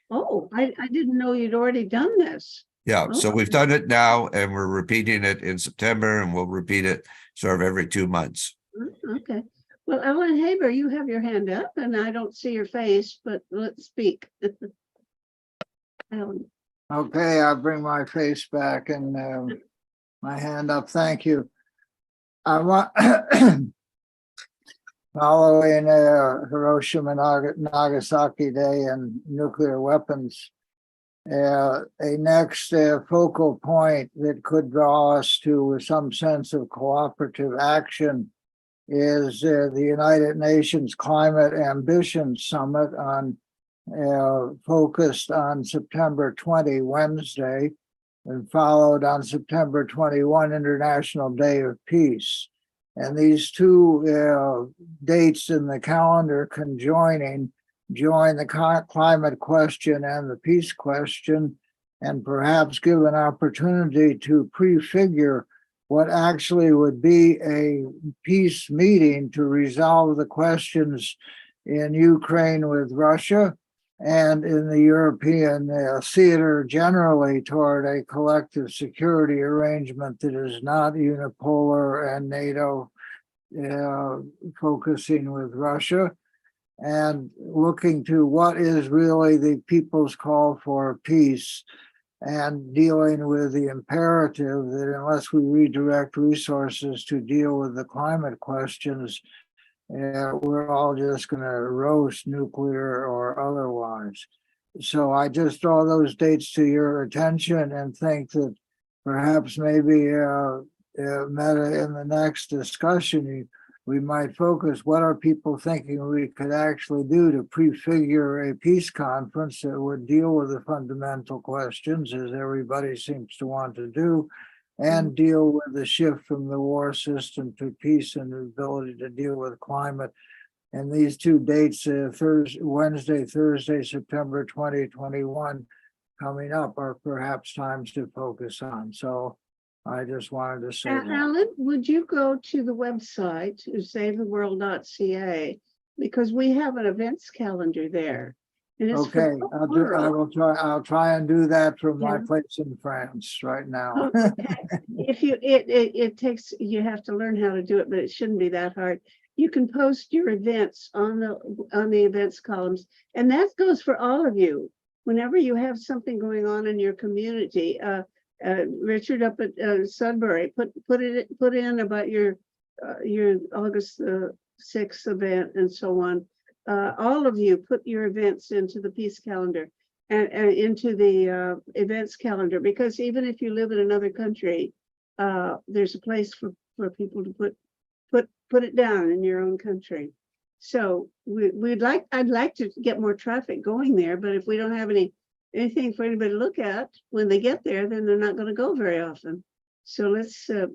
Oh, I didn't know you'd already done this. Yeah, so Oh. we've done it now, and we're repeating it in September, and we'll repeat it sort of every 2 months. Okay. Well, Ellen Haber, you have your hand up, and I don't see your face, but let's speak. Ellen. Okay, I'll bring my face back and my hand up. Thank you. I want following Hiroshima Nagasaki Day and nuclear weapons. A next focal point that could draw us to some sense of cooperative action is the United Nations Climate Ambition Summit focused on September 20, Wednesday, and followed on September 21, International Day of Peace. And these two dates in the calendar join the climate question and the peace question, and perhaps give an opportunity to prefigure what actually would be a peace meeting to resolve the questions in Ukraine with Russia and in the European theater generally toward a collective security arrangement that is not unipolar and NATO focusing with Russia, and looking to what is really the people's call for peace, and dealing with the imperative that unless we redirect resources to deal with the climate questions, we're all just going to roast nuclear or otherwise. So I just draw those dates to your attention and think that perhaps maybe Meta, in the next discussion, we might focus what are people thinking we could actually do to prefigure a peace conference that would deal with the fundamental questions, as everybody seems to want to do, and deal with the shift from the war system to peace and the ability to deal with climate. And these two dates, Wednesday, Thursday, September 2021, coming up are perhaps times to focus on. So I just wanted to say that. Alan, would you go to the website to savetheworld.ca, because we have an events calendar there. And it's Okay, I'll try and do that from my place in France right now. Okay. If it takes, you have to learn how to do it, but it shouldn't be that hard. You can post your events on the events columns, and that goes for all of you. Whenever you have something going on in your community, Richard up at Sudbury, put in about your August 6th event and so on. All of you put your events into the peace calendar and into the events calendar, because even if you live in another country, there's a place for people to put it down in your own country. So I'd like to get more traffic going there, but if we don't have anything for anybody to look at when they get there, then they're not going to go very often. So let's step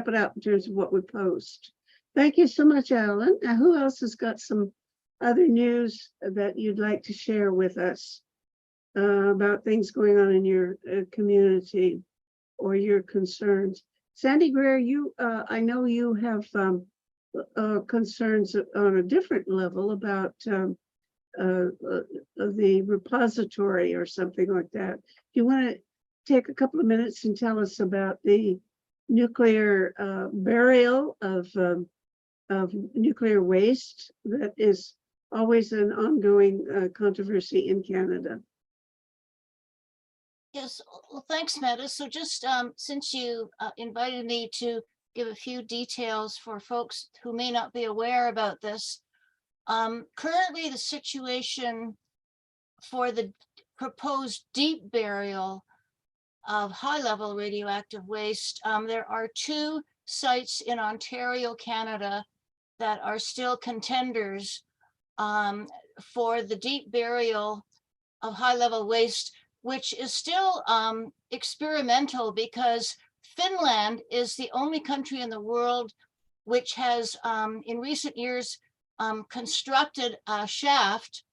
it up in terms of what we post. Thank you so much, Alan. Now, who else has got some other news that you'd like to share with us about things going on in your community or your concerns? Sandy Greer, I know you have concerns on a different level about the repository or something like that. Do you want to take a couple of minutes and tell us about the nuclear burial of nuclear waste that is always an ongoing controversy in Canada? Yes, well, thanks, Meta. So just since you invited me to give a few details for folks who may not be aware about this, currently the situation for the proposed deep burial of high-level radioactive waste, there are 2 sites in Ontario, Canada, that are still contenders for the deep burial of high-level waste, which is still experimental, because Finland is the only country in the world which has in recent years constructed a shaft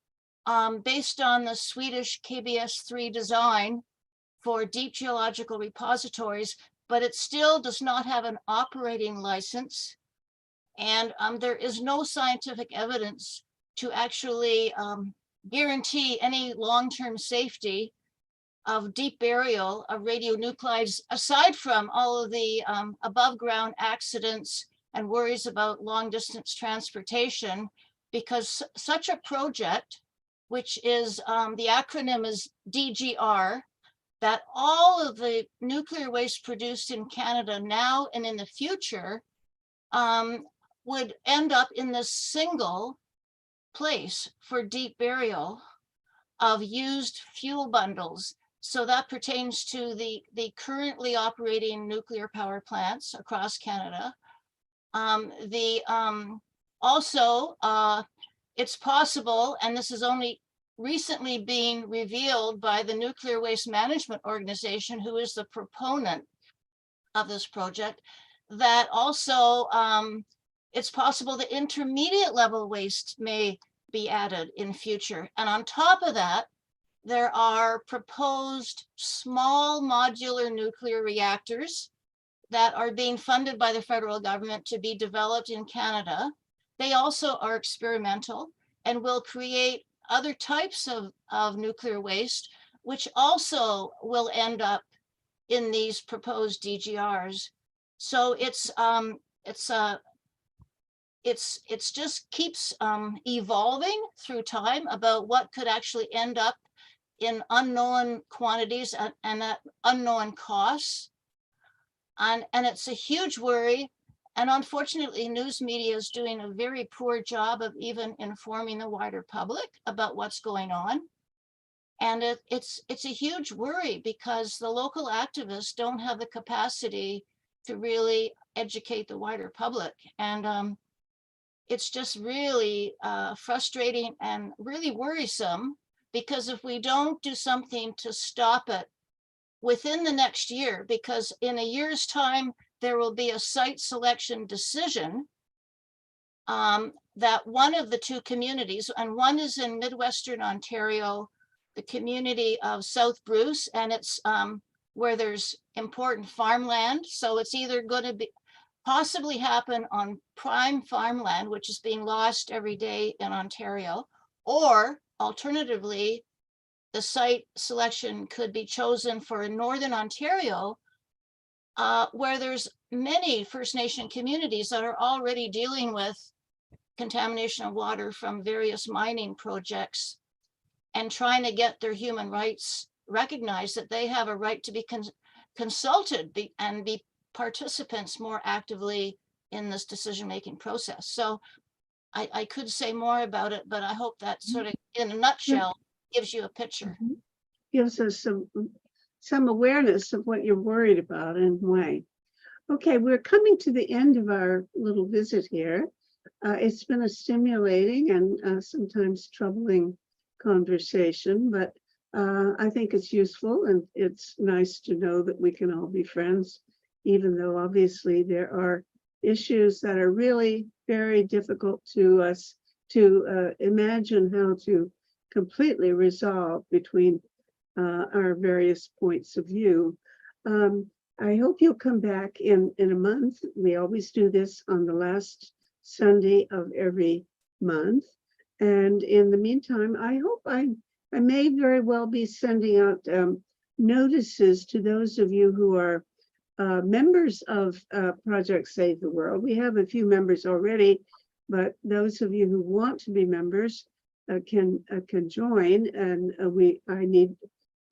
based on the Swedish KBS-3 design for deep geological repositories, but it still does not have an operating license. And there is no scientific evidence to actually guarantee any long-term safety of deep burial of radionuclides, aside from all of the above ground accidents and worries about long distance transportation, because such a project, which is the acronym is DGR, that all of the nuclear waste produced in Canada now and in the future would end up in this single place for deep burial of used fuel bundles. So that pertains to the currently operating nuclear power plants across Canada. Also, it's possible, and this is only recently being revealed by the Nuclear Waste Management Organization, who is the proponent of this project, that also it's possible that intermediate level waste may be added in future. And on top of that, there are proposed small modular nuclear reactors that are being funded by the federal government to be developed in Canada. They also are experimental and will create other types of nuclear waste, which also will end up in these proposed DGRs. So it's just keeps evolving through time about what could actually end up in unknown quantities and at unknown costs. And it's a huge worry. And unfortunately, news media is doing a very poor job of even informing the wider public about what's going on. And it's a huge worry because the local activists don't have the capacity to really educate the wider public. And it's just really frustrating and really worrisome, because if we don't do something to stop it within the next year, because in a year's time, there will be a site selection decision that one of the two communities, and one is in Midwestern Ontario, the community of South Bruce, and it's where there's important farmland. So it's either going to be possibly happen on prime farmland, which is being lost every day in Ontario, or alternatively, the site selection could be chosen for Northern Ontario, where there's many First Nation communities that are already dealing with contamination of water from various mining projects and trying to get their human rights recognized, that they have a right to be consulted and be participants more actively in this decision-making process. So I could say more about it, but I hope that sort of in a nutshell gives you a picture. Gives us some awareness of what you're worried about and why. Okay, we're coming to the end of our little visit here. It's been a stimulating and sometimes troubling conversation, but I think it's useful, and it's nice to know that we can all be friends, even though obviously there are issues that are really very difficult to us to imagine how to completely resolve between our various points of view. I hope you'll come back in a month. We always do this on the last Sunday of every month. And in the meantime, I hope I may very well be sending out notices to those of you who are members of Project Save the World. We have a few members already, but those of you who want to be members can join. And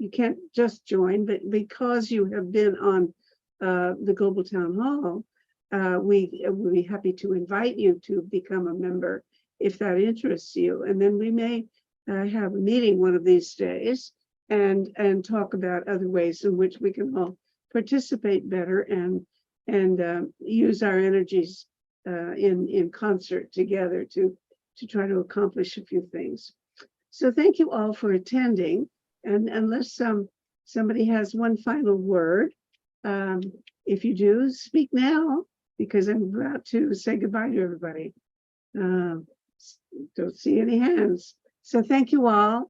you can't just join, but because you have been on the Global Town Hall, we'll be happy to invite you to become a member if that interests you. And then we may have a meeting one of these days and talk about other ways in which we can all participate better and use our energies in concert together to try to accomplish a few things. So thank you all for attending. And unless somebody has one final word, If you do, speak now, because I'm about to say goodbye to everybody. Don't see any hands. So thank you all.